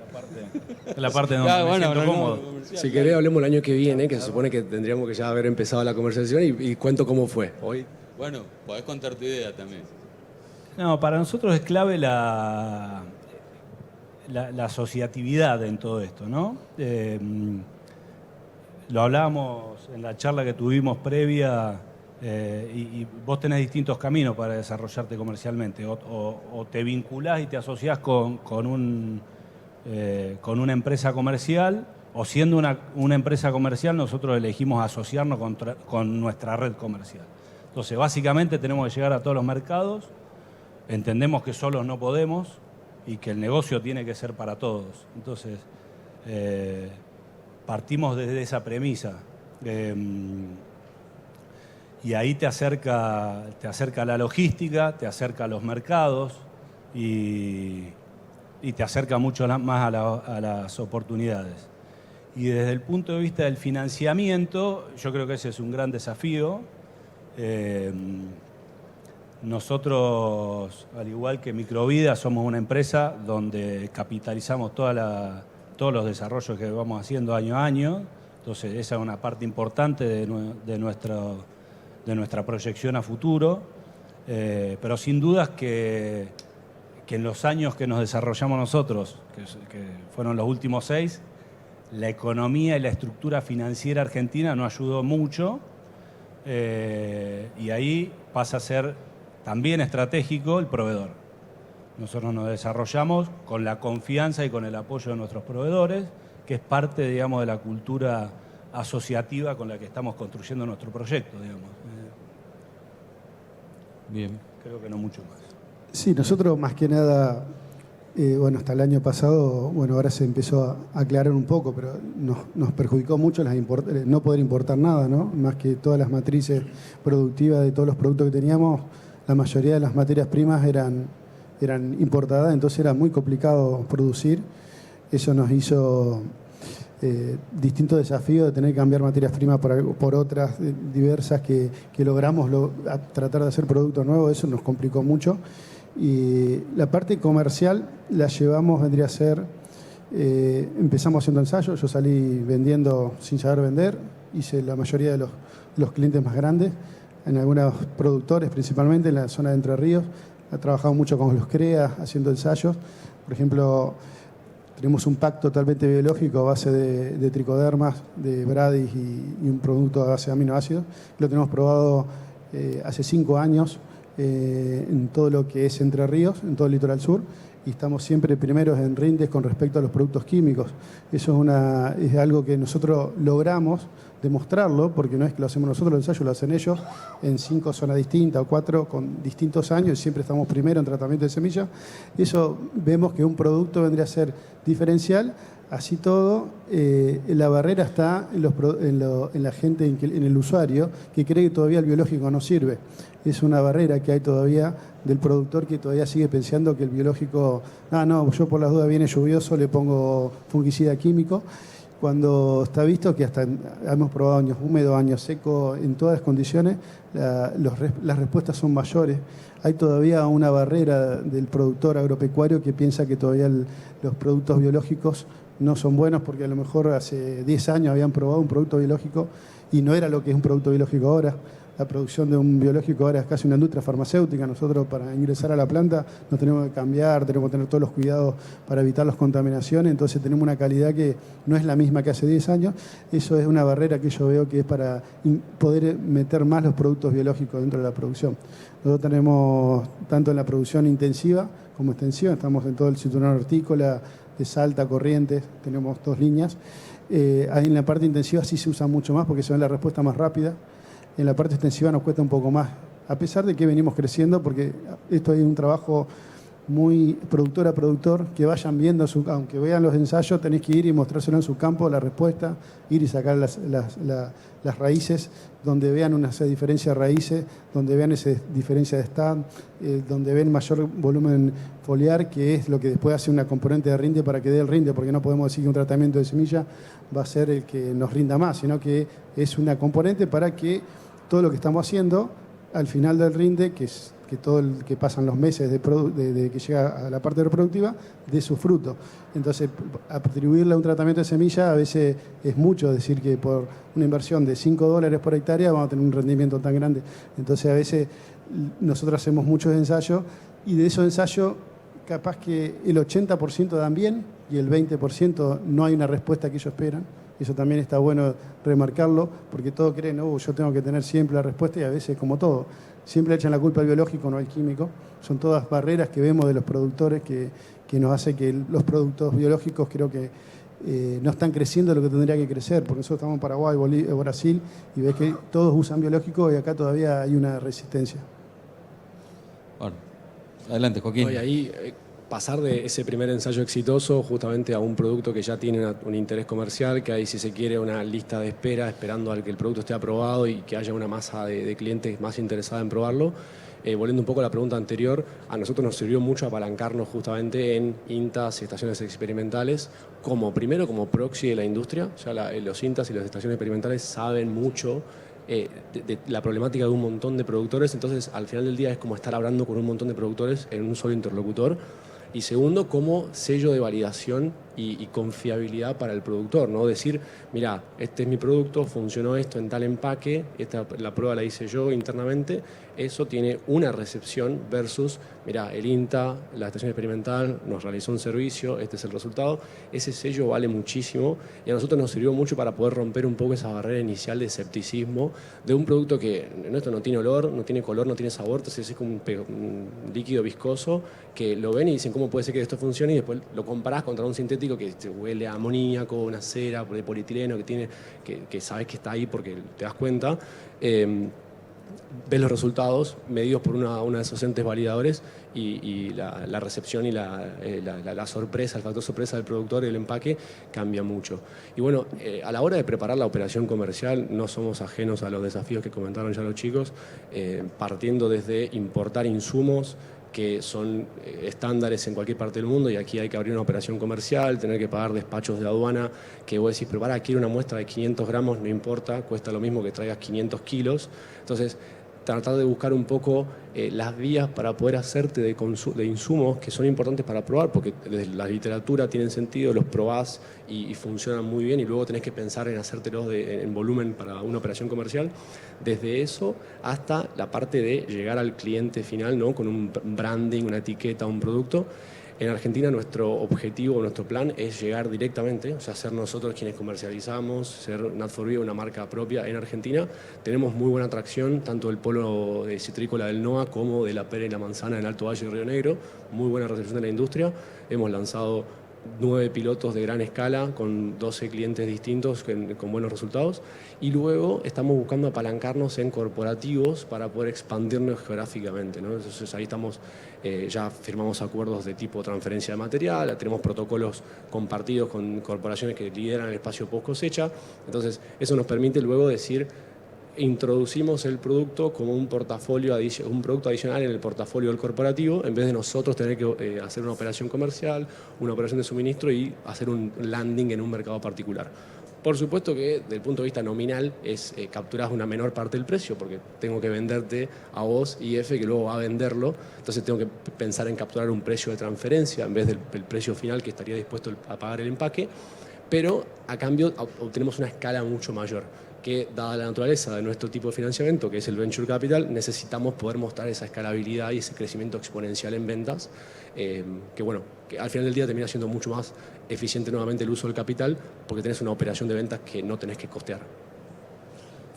la parte donde me siento cómodo. Si querés, hablemos el año que viene, que se supone que tendríamos que ya haber empezado la conversación y cuento cómo fue hoy. Bueno, podés contar tu idea también. No, para nosotros es clave la asociatividad en todo esto, ¿no? Lo hablábamos en la charla que tuvimos previa, y vos tenés distintos caminos para desarrollarte comercialmente. O te vinculás y te asociás con una empresa comercial, o siendo una empresa comercial nosotros elegimos asociarnos con nuestra red comercial. Entonces, básicamente tenemos que llegar a todos los mercados, entendemos que solos no podemos y que el negocio tiene que ser para todos. Entonces, partimos desde esa premisa. Y ahí te acerca la logística, te acerca a los mercados y te acerca mucho más a las oportunidades. Y desde el punto de vista del financiamiento, yo creo que ese es un gran desafío. Nosotros, al igual que Microvida, somos una empresa donde capitalizamos todos los desarrollos que vamos haciendo año a año. Entonces, esa es una parte importante de nuestra proyección a futuro. Pero sin dudas que en los años que nos desarrollamos nosotros, que fueron los últimos 6, la economía y la estructura financiera argentina nos ayudó mucho. Y ahí pasa a ser también estratégico el proveedor. Nosotros nos desarrollamos con la confianza y con el apoyo de nuestros proveedores, que es parte, digamos, de la cultura asociativa con la que estamos construyendo nuestro proyecto, digamos. Bien. Creo que no mucho más. Sí, nosotros más que nada, hasta el año pasado, ahora se empezó a aclarar un poco, pero nos perjudicó mucho no poder importar nada, ¿no? Más que todas las matrices productivas de todos los productos que teníamos, la mayoría de las materias primas eran importadas, entonces era muy complicado producir. Eso nos hizo distintos desafíos de tener que cambiar materias primas por otras diversas que logramos tratar de hacer productos nuevos. Eso nos complicó mucho. Y la parte comercial la llevamos, vendría a ser, empezamos haciendo ensayos. Yo salí vendiendo sin saber vender, hice la mayoría de los clientes más grandes, en algunos productores, principalmente en la zona de Entre Ríos. He trabajado mucho con los CREA haciendo ensayos. Por ejemplo, tenemos un pack totalmente biológico a base de tricodermas, de Bradis y un producto a base de aminoácidos. Lo tenemos probado hace 5 años en todo lo que es Entre Ríos, en todo el litoral sur, y estamos siempre primeros en rindes con respecto a los productos químicos. Eso es algo que nosotros logramos demostrarlo, porque no es que lo hacemos nosotros, el ensayo lo hacen ellos en 5 zonas distintas o 4 con distintos años, y siempre estamos primero en tratamiento de semilla. Eso vemos que un producto vendría a ser diferencial. Así todo, la barrera está en la gente, en el usuario, que cree que todavía el biológico no sirve. Es una barrera que hay todavía del productor, que todavía sigue pensando que el biológico, yo por las dudas viene lluvioso, le pongo fungicida químico, cuando está visto que hasta hemos probado años húmedos, años secos, en todas las condiciones, las respuestas son mayores. Hay todavía una barrera del productor agropecuario que piensa que todavía los productos biológicos no son buenos, porque a lo mejor hace 10 años habían probado un producto biológico y no era lo que es un producto biológico ahora. La producción de un biológico ahora es casi una industria farmacéutica. Nosotros para ingresar a la planta nos tenemos que cambiar, tenemos que tener todos los cuidados para evitar las contaminaciones, entonces tenemos una calidad que no es la misma que hace 10 años. Eso es una barrera que yo veo que es para poder meter más los productos biológicos dentro de la producción. Nosotros tenemos tanto en la producción intensiva como extensiva, estamos en todo el cinturón hortícola de Salta, Corrientes, tenemos 2 líneas. Ahí en la parte intensiva sí se usa mucho más porque se ve la respuesta más rápida. En la parte extensiva nos cuesta un poco más, a pesar de que venimos creciendo, porque esto es un trabajo muy productor a productor, que vayan viendo, aunque vean los ensayos, tenés que ir y mostrárselo en su campo, la respuesta, ir y sacar las raíces, donde vean una diferencia de raíces, donde vean esa diferencia de stand, donde ven mayor volumen foliar, que es lo que después hace una componente de rinde para que dé el rinde, porque no podemos decir que un tratamiento de semilla va a ser el que nos rinda más, sino que es una componente para que todo lo que estamos haciendo al final del rinde, que todo el que pasan los meses de que llega a la parte reproductiva, dé su fruto. Entonces, atribuirle a un tratamiento de semilla a veces es mucho decir que por una inversión de $5 por hectárea vamos a tener un rendimiento tan grande. Entonces, a veces nosotros hacemos muchos ensayos y de esos ensayos capaz que el 80% dan bien y el 20% no hay una respuesta que ellos esperan. Eso también está bueno remarcarlo, porque todos creen, yo tengo que tener siempre la respuesta, y a veces, como todo, siempre echan la culpa al biológico, no al químico. Son todas barreras que vemos de los productores que nos hace que los productos biológicos creo que no están creciendo lo que tendría que crecer, porque nosotros estamos en Paraguay, Brasil, y ves que todos usan biológicos y acá todavía hay una resistencia. Bueno, adelante, Joaquín. Y ahí pasar de ese primer ensayo exitoso justamente a un producto que ya tiene un interés comercial, que hay, si se quiere, una lista de espera esperando al que el producto esté aprobado y que haya una masa de clientes más interesada en probarlo. Volviendo un poco a la pregunta anterior, a nosotros nos sirvió mucho apalancarnos justamente en INTAs y estaciones experimentales, primero como proxy de la industria. Ya los INTAs y las estaciones experimentales saben mucho de la problemática de un montón de productores, entonces al final del día es como estar hablando con un montón de productores en un solo interlocutor. Y segundo, como sello de validación y confiabilidad para el productor, ¿no? Decir, mira, este es mi producto, funcionó esto en tal empaque, la prueba la hice yo internamente, eso tiene una recepción versus, mira, el INTA, la estación experimental, nos realizó un servicio, este es el resultado. Ese sello vale muchísimo y a nosotros nos sirvió mucho para poder romper un poco esa barrera inicial de escepticismo de un producto que esto no tiene olor, no tiene color, no tiene sabor, entonces es como un líquido viscoso que lo ven y dicen, ¿cómo puede ser que esto funcione? Y después lo comparás contra un sintético que te huele a amoníaco, una cera de polietileno que sabes que está ahí porque te das cuenta. Ves los resultados medidos por una de esos entes validadores y la recepción y la sorpresa, el factor sorpresa del productor y el empaque cambia mucho. Y bueno, a la hora de preparar la operación comercial no somos ajenos a los desafíos que comentaron ya los chicos, partiendo desde importar insumos que son estándares en cualquier parte del mundo, y aquí hay que abrir una operación comercial, tener que pagar despachos de aduana, que vos decís, pero quiero una muestra de 500 gramos, no importa, cuesta lo mismo que traigas 500 kilos. Entonces, tratar de buscar un poco las vías para poder hacerte de insumos que son importantes para probar, porque desde la literatura tienen sentido, los probás y funcionan muy bien, y luego tenés que pensar en hacértelos en volumen para una operación comercial. Desde eso hasta la parte de llegar al cliente final, ¿no? Con un branding, una etiqueta, un producto. En Argentina nuestro objetivo, nuestro plan es llegar directamente, o sea, ser nosotros quienes comercializamos, ser Nat4Bio una marca propia en Argentina. Tenemos muy buena atracción, tanto del polo citrícola del NOA como de la pera y la manzana en Alto Valle y Río Negro. Muy buena recepción de la industria. Hemos lanzado 9 pilotos de gran escala con 12 clientes distintos con buenos resultados, y luego estamos buscando apalancarnos en corporativos para poder expandirnos geográficamente, ¿no? Entonces ahí estamos, ya firmamos acuerdos de tipo transferencia de material, tenemos protocolos compartidos con corporaciones que lideran el espacio post cosecha. Entonces eso nos permite luego decir, introducimos el producto como un producto adicional en el portafolio del corporativo, en vez de nosotros tener que hacer una operación comercial, una operación de suministro y hacer un landing en un mercado particular. Por supuesto que desde el punto de vista nominal capturás una menor parte del precio, porque tengo que venderte a vos, IF, que luego va a venderlo, entonces tengo que pensar en capturar un precio de transferencia en vez del precio final que estaría dispuesto a pagar el empaque, pero a cambio obtenemos una escala mucho mayor. que, dada la naturaleza de nuestro tipo de financiamiento, que es el Venture Capital, necesitamos poder mostrar esa escalabilidad y ese crecimiento exponencial en ventas, que al final del día termina siendo mucho más eficiente nuevamente el uso del capital, porque tenés una operación de ventas que no tenés que costear.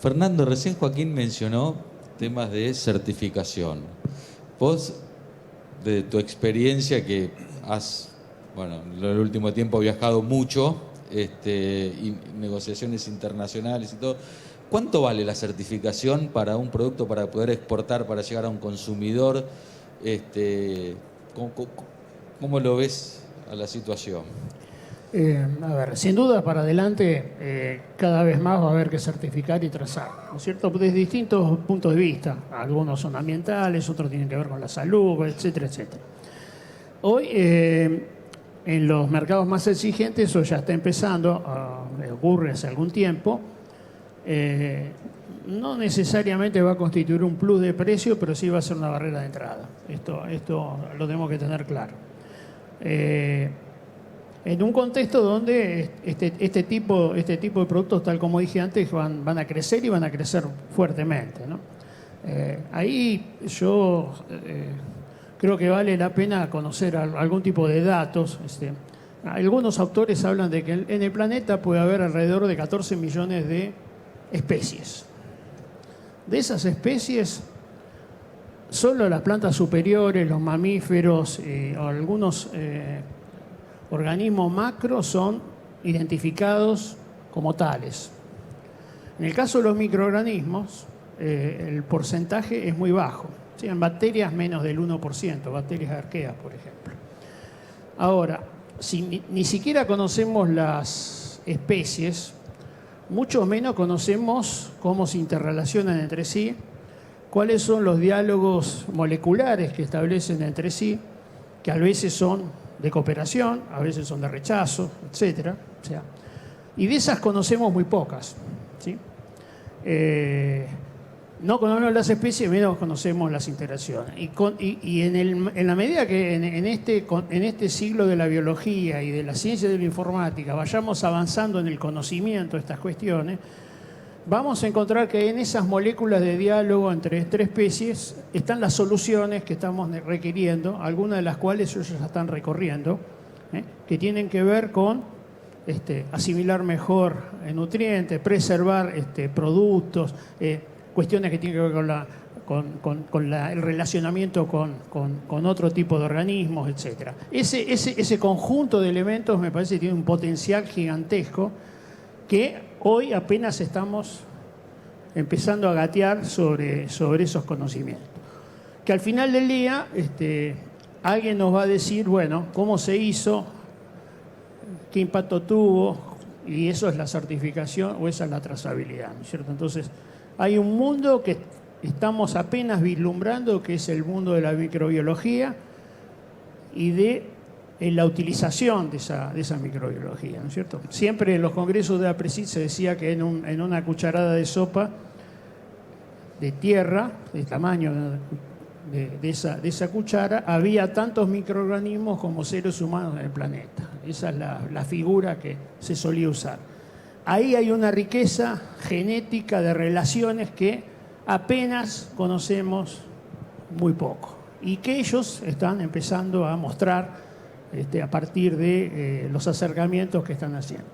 Fernando, recién Joaquín mencionó temas de certificación. Vos, de tu experiencia que has, en el último tiempo viajado mucho, y negociaciones internacionales y todo, ¿cuánto vale la certificación para un producto, para poder exportar, para llegar a un consumidor? ¿Cómo lo ves a la situación? A ver, sin duda para adelante cada vez más va a haber que certificar y trazar, ¿no es cierto? Desde distintos puntos de vista. Algunos son ambientales, otros tienen que ver con la salud, etcétera, etcétera. Hoy en los mercados más exigentes eso ya está empezando, ocurre hace algún tiempo. No necesariamente va a constituir un plus de precio, pero sí va a ser una barrera de entrada. Esto lo tenemos que tener claro. En un contexto donde este tipo de productos, tal como dije antes, van a crecer y van a crecer fuertemente, ¿no? Ahí yo creo que vale la pena conocer algún tipo de datos. Algunos autores hablan de que en el planeta puede haber alrededor de 14 millones de especies. De esas especies, solo las plantas superiores, los mamíferos o algunos organismos macro son identificados como tales. En el caso de los microorganismos, el porcentaje es muy bajo. ¿Sí? En bacterias menos del 1%, bacterias arqueas, por ejemplo. Ahora, si ni siquiera conocemos las especies, mucho menos conocemos cómo se interrelacionan entre sí, cuáles son los diálogos moleculares que establecen entre sí, que a veces son de cooperación, a veces son de rechazo, etc. Y de esas conocemos muy pocas, ¿sí? No conocemos las especies, menos conocemos las interacciones. Y en la medida que en este siglo de la biología y de la ciencia de la informática vayamos avanzando en el conocimiento de estas cuestiones, vamos a encontrar que en esas moléculas de diálogo entre especies están las soluciones que estamos requiriendo, algunas de las cuales ellos ya están recorriendo, que tienen que ver con asimilar mejor nutrientes, preservar productos, cuestiones que tienen que ver con el relacionamiento con otro tipo de organismos, etc. Ese conjunto de elementos me parece que tiene un potencial gigantesco que hoy apenas estamos empezando a gatear sobre esos conocimientos. Que al final del día alguien nos va a decir, bueno, cómo se hizo, qué impacto tuvo, y eso es la certificación o esa es la trazabilidad, ¿no es cierto? Entonces, hay un mundo que estamos apenas vislumbrando, que es el mundo de la microbiología y de la utilización de esa microbiología, ¿no es cierto? Siempre en los congresos de APRESID se decía que en una cucharada de sopa de tierra, del tamaño de esa cuchara, había tantos microorganismos como seres humanos en el planeta. Esa es la figura que se solía usar. Ahí hay una riqueza genética de relaciones que apenas conocemos muy poco y que ellos están empezando a mostrar a partir de los acercamientos que están haciendo.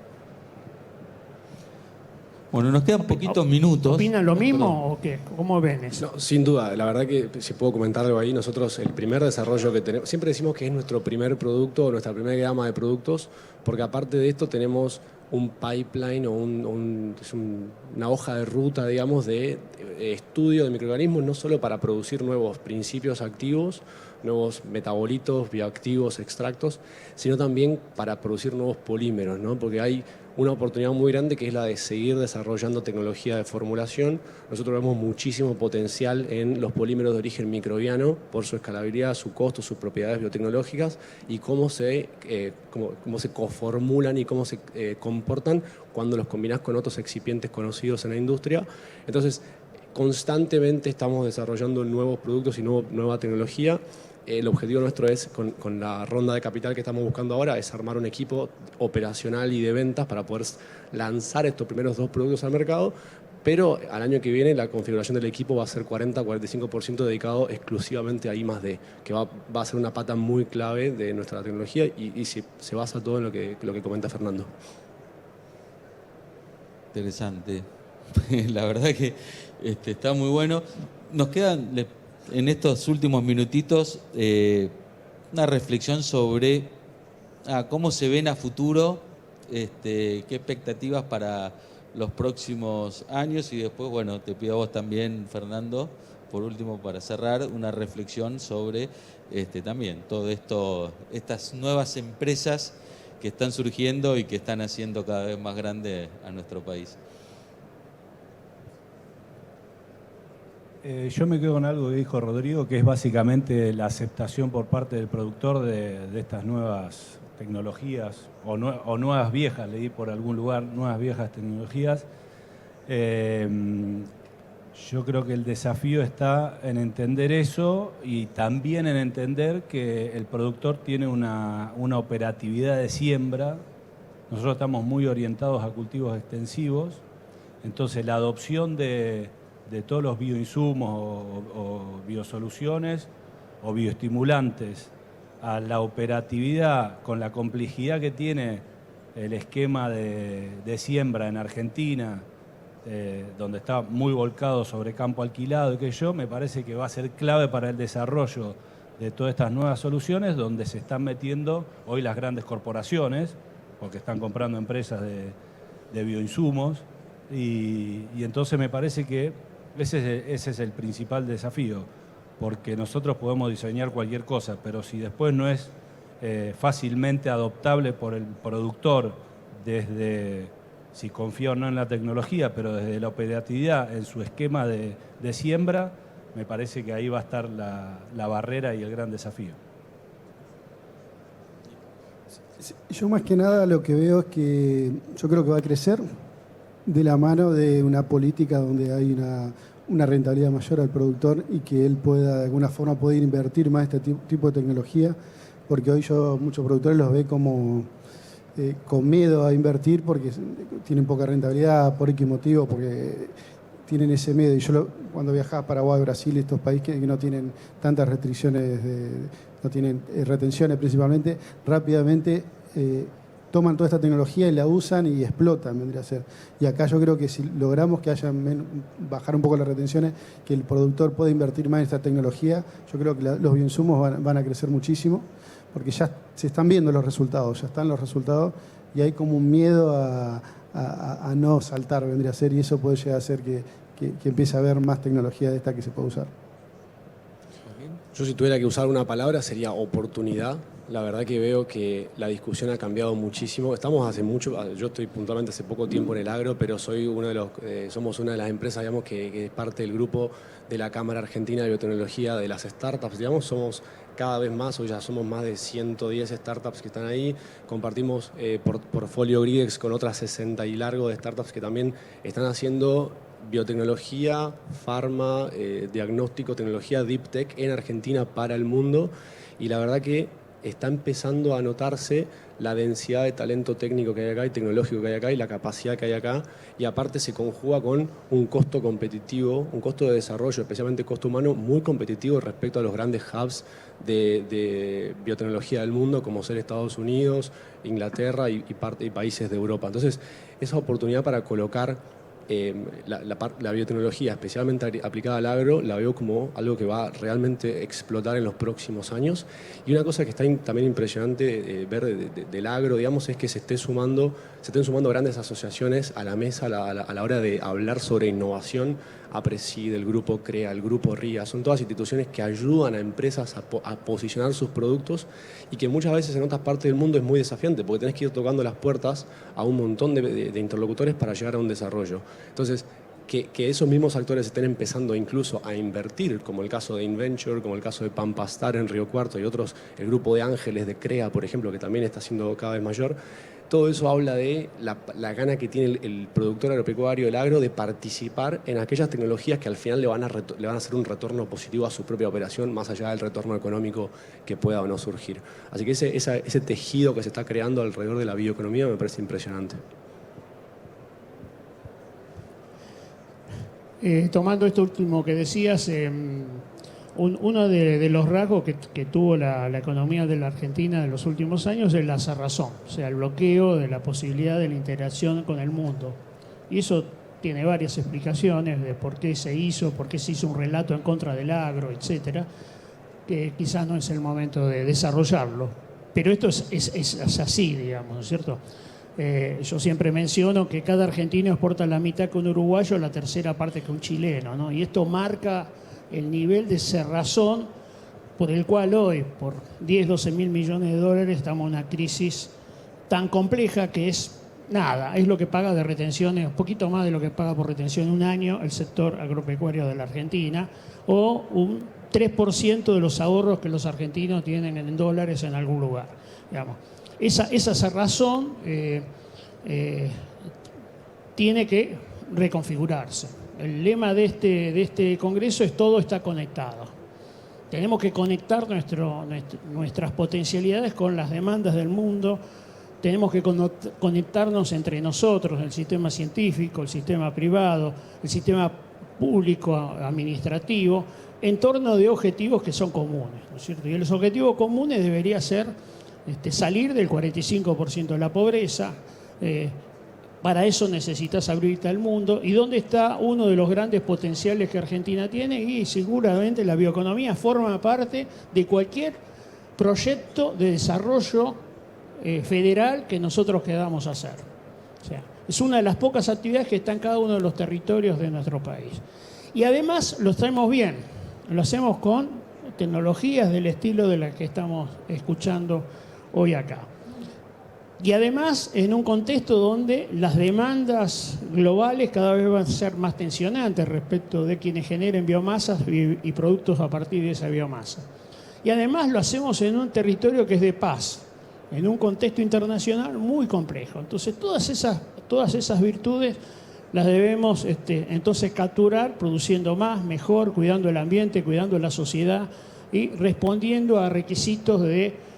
Bueno, nos quedan poquitos minutos. ¿Opinan lo mismo o qué? ¿Cómo ven eso? No, sin duda, la verdad que si puedo comentar algo ahí, nosotros el primer desarrollo que tenemos, siempre decimos que es nuestro primer producto, nuestra primera gama de productos, porque aparte de esto tenemos un pipeline o una hoja de ruta, digamos, de estudio de microorganismos, no solo para producir nuevos principios activos, nuevos metabolitos, bioactivos, extractos, sino también para producir nuevos polímeros, ¿no? Porque hay una oportunidad muy grande que es la de seguir desarrollando tecnología de formulación. Nosotros vemos muchísimo potencial en los polímeros de origen microbiano por su escalabilidad, su costo, sus propiedades biotecnológicas y cómo se coformulan y cómo se comportan cuando los combinás con otros excipientes conocidos en la industria. Entonces, constantemente estamos desarrollando nuevos productos y nueva tecnología. el objetivo nuestro es, con la ronda de capital que estamos buscando ahora, es armar un equipo operacional y de ventas para poder lanzar estos primeros 2 productos al mercado, pero al año que viene la configuración del equipo va a ser 40-45% dedicado exclusivamente a I+D, que va a ser una pata muy clave de nuestra tecnología y se basa todo en lo que comenta Fernando. Interesante. La verdad que está muy bueno. Nos quedan en estos últimos minutitos una reflexión sobre cómo se ven a futuro, qué expectativas para los próximos años, y después, bueno, te pido a vos también, Fernando, por último, para cerrar, una reflexión sobre también todo esto, estas nuevas empresas que están surgiendo y que están haciendo cada vez más grande a nuestro país. Yo me quedo con algo que dijo Rodrigo, que es básicamente la aceptación por parte del productor de estas nuevas tecnologías, o nuevas viejas, leí por algún lugar, nuevas viejas tecnologías. Yo creo que el desafío está en entender eso y también en entender que el productor tiene una operatividad de siembra. Nosotros estamos muy orientados a cultivos extensivos, entonces la adopción de todos los bioinsumos o biosoluciones o bioestimulantes a la operatividad con la complejidad que tiene el esquema de siembra en Argentina, donde está muy volcado sobre campo alquilado y que me parece que va a ser clave para el desarrollo de todas estas nuevas soluciones, donde se están metiendo hoy las grandes corporaciones, porque están comprando empresas de bioinsumos, y entonces me parece que ese es el principal desafío, porque nosotros podemos diseñar cualquier cosa, pero si después no es fácilmente adoptable por el productor desde, si confía o no en la tecnología, pero desde la operatividad en su esquema de siembra, me parece que ahí va a estar la barrera y el gran desafío. Yo más que nada lo que veo es que yo creo que va a crecer de la mano de una política donde hay una rentabilidad mayor al productor y que él pueda de alguna forma poder invertir más este tipo de tecnología, porque hoy muchos productores los ve como con miedo a invertir porque tienen poca rentabilidad, por X motivo, porque tienen ese miedo. Y yo cuando viajaba a Paraguay, Brasil, estos países que no tienen tantas restricciones, no tienen retenciones principalmente, rápidamente toman toda esta tecnología y la usan y explotan, vendría a ser. Y acá yo creo que si logramos que bajar un poco las retenciones, que el productor pueda invertir más en esta tecnología, yo creo que los bioinsumos van a crecer muchísimo, porque ya se están viendo los resultados, ya están los resultados, y hay como un miedo a no saltar, vendría a ser, y eso puede llegar a hacer que empiece a haber más tecnología de esta que se puede usar. Yo si tuviera que usar una palabra sería oportunidad. La verdad que veo que la discusión ha cambiado muchísimo. Estamos hace mucho, yo estoy puntualmente hace poco tiempo en el agro, pero somos una de las empresas, digamos, que es parte del grupo de la Cámara Argentina de Biotecnología de las startups, digamos, somos cada vez más, hoy ya somos más de 110 startups que están ahí, compartimos portfolio Gridex con otras 60 y largo de startups que también están haciendo biotecnología, farma, diagnóstico, tecnología deep tech en Argentina para el mundo, y la verdad que está empezando a notarse la densidad de talento técnico que hay acá y tecnológico que hay acá y la capacidad que hay acá, y aparte se conjuga con un costo competitivo, un costo de desarrollo, especialmente costo humano, muy competitivo respecto a los grandes hubs de biotecnología del mundo, como ser Estados Unidos, Inglaterra y países de Europa. Entonces, esa oportunidad para colocar la biotecnología, especialmente aplicada al agro, la veo como algo que va a realmente explotar en los próximos años. Y una cosa que está también impresionante ver del agro, digamos, es que se estén sumando grandes asociaciones a la mesa a la hora de hablar sobre innovación. APRESID, el grupo CREA, el grupo RIA, son todas instituciones que ayudan a empresas a posicionar sus productos, y que muchas veces en otras partes del mundo es muy desafiante porque tenés que ir tocando las puertas a un montón de interlocutores para llegar a un desarrollo. Entonces, que esos mismos actores estén empezando incluso a invertir, como el caso de Inventure, como el caso de Pampastar en Río Cuarto y otros, el grupo de ángeles de CREA, por ejemplo, que también está siendo cada vez mayor. Todo eso habla de la gana que tiene el productor agropecuario, el agro, de participar en aquellas tecnologías que al final le van a hacer un retorno positivo a su propia operación, más allá del retorno económico que pueda o no surgir. Así que ese tejido que se está creando alrededor de la bioeconomía me parece impresionante. Tomando esto último que decías, uno de los rasgos que tuvo la economía de la Argentina en los últimos años es la cerrazón, o sea, el bloqueo de la posibilidad de la integración con el mundo. Y eso tiene varias explicaciones de por qué se hizo un relato en contra del agro, etcétera, que quizás no es el momento de desarrollarlo. Pero esto es así, digamos, ¿no es cierto? Yo siempre menciono que cada argentino exporta la mitad que un uruguayo, la tercera parte que un chileno, ¿no? Y esto marca el nivel de cerrazón por el cual hoy, por 10, 12 mil millones de dólares, estamos en una crisis tan compleja que es nada, es lo que paga de retenciones, un poquito más de lo que paga por retención un año el sector agropecuario de la Argentina, o un 3% de los ahorros que los argentinos tienen en dólares en algún lugar, digamos. Esa cerrazón tiene que reconfigurarse. El lema de este congreso es todo está conectado. Tenemos que conectar nuestras potencialidades con las demandas del mundo. Tenemos que conectarnos entre nosotros, el sistema científico, el sistema privado, el sistema público administrativo, en torno de objetivos que son comunes, ¿no es cierto? Y los objetivos comunes debería ser salir del 45% de la pobreza. Para eso necesitas abrirte al mundo. ¿Y dónde está uno de los grandes potenciales que Argentina tiene? Y seguramente la bioeconomía forma parte de cualquier proyecto de desarrollo federal que nosotros queramos hacer. O sea, es una de las pocas actividades que está en cada uno de los territorios de nuestro país. Y además lo traemos bien, lo hacemos con tecnologías del estilo de las que estamos escuchando hoy acá. Y además en un contexto donde las demandas globales cada vez van a ser más tensionantes respecto de quienes generen biomasas y productos a partir de esa biomasa. Y además lo hacemos en un territorio que es de paz, en un contexto internacional muy complejo. Entonces todas esas virtudes las debemos entonces capturar produciendo más, mejor, cuidando el ambiente, cuidando la sociedad y respondiendo a requisitos de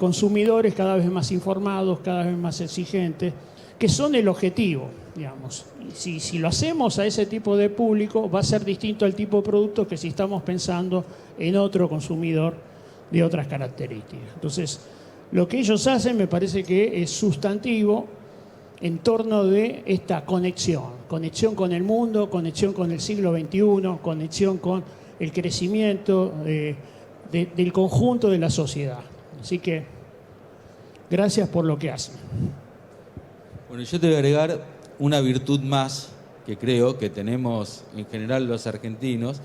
consumidores cada vez más informados, cada vez más exigentes, que son el objetivo, digamos. Y si lo hacemos a ese tipo de público, va a ser distinto al tipo de producto que si estamos pensando en otro consumidor de otras características. Entonces, lo que ellos hacen me parece que es sustantivo en torno de esta conexión con el mundo, conexión con el siglo XXI, conexión con el crecimiento del conjunto de la sociedad. Así que, gracias por lo que hacen. Bueno, yo te voy a agregar una virtud más que creo que tenemos en general los argentinos,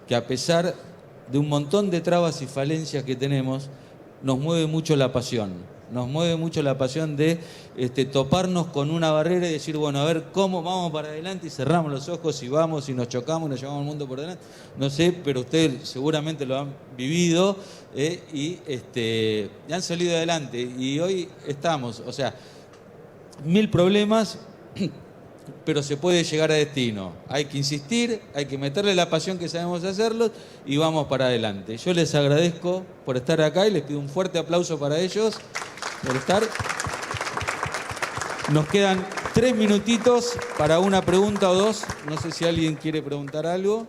que a pesar de un montón de trabas y falencias que tenemos, nos mueve mucho la pasión. Nos mueve mucho la pasión de toparnos con una barrera y decir, bueno, a ver cómo vamos para adelante, y cerramos los ojos y vamos y nos chocamos y nos llevamos el mundo por delante. No sé, pero ustedes seguramente lo han vivido y han salido adelante. Y hoy estamos, o sea, 1000 problemas, pero se puede llegar a destino. Hay que insistir, hay que meterle la pasión que sabemos hacerlo y vamos para adelante. Yo les agradezco por estar acá y les pido un fuerte aplauso para ellos por estar. Nos quedan 3 minutitos para una pregunta o dos. No sé si alguien quiere preguntar algo.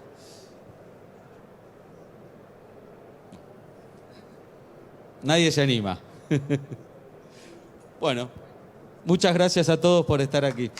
Nadie se anima. Bueno, muchas gracias a todos por estar aquí.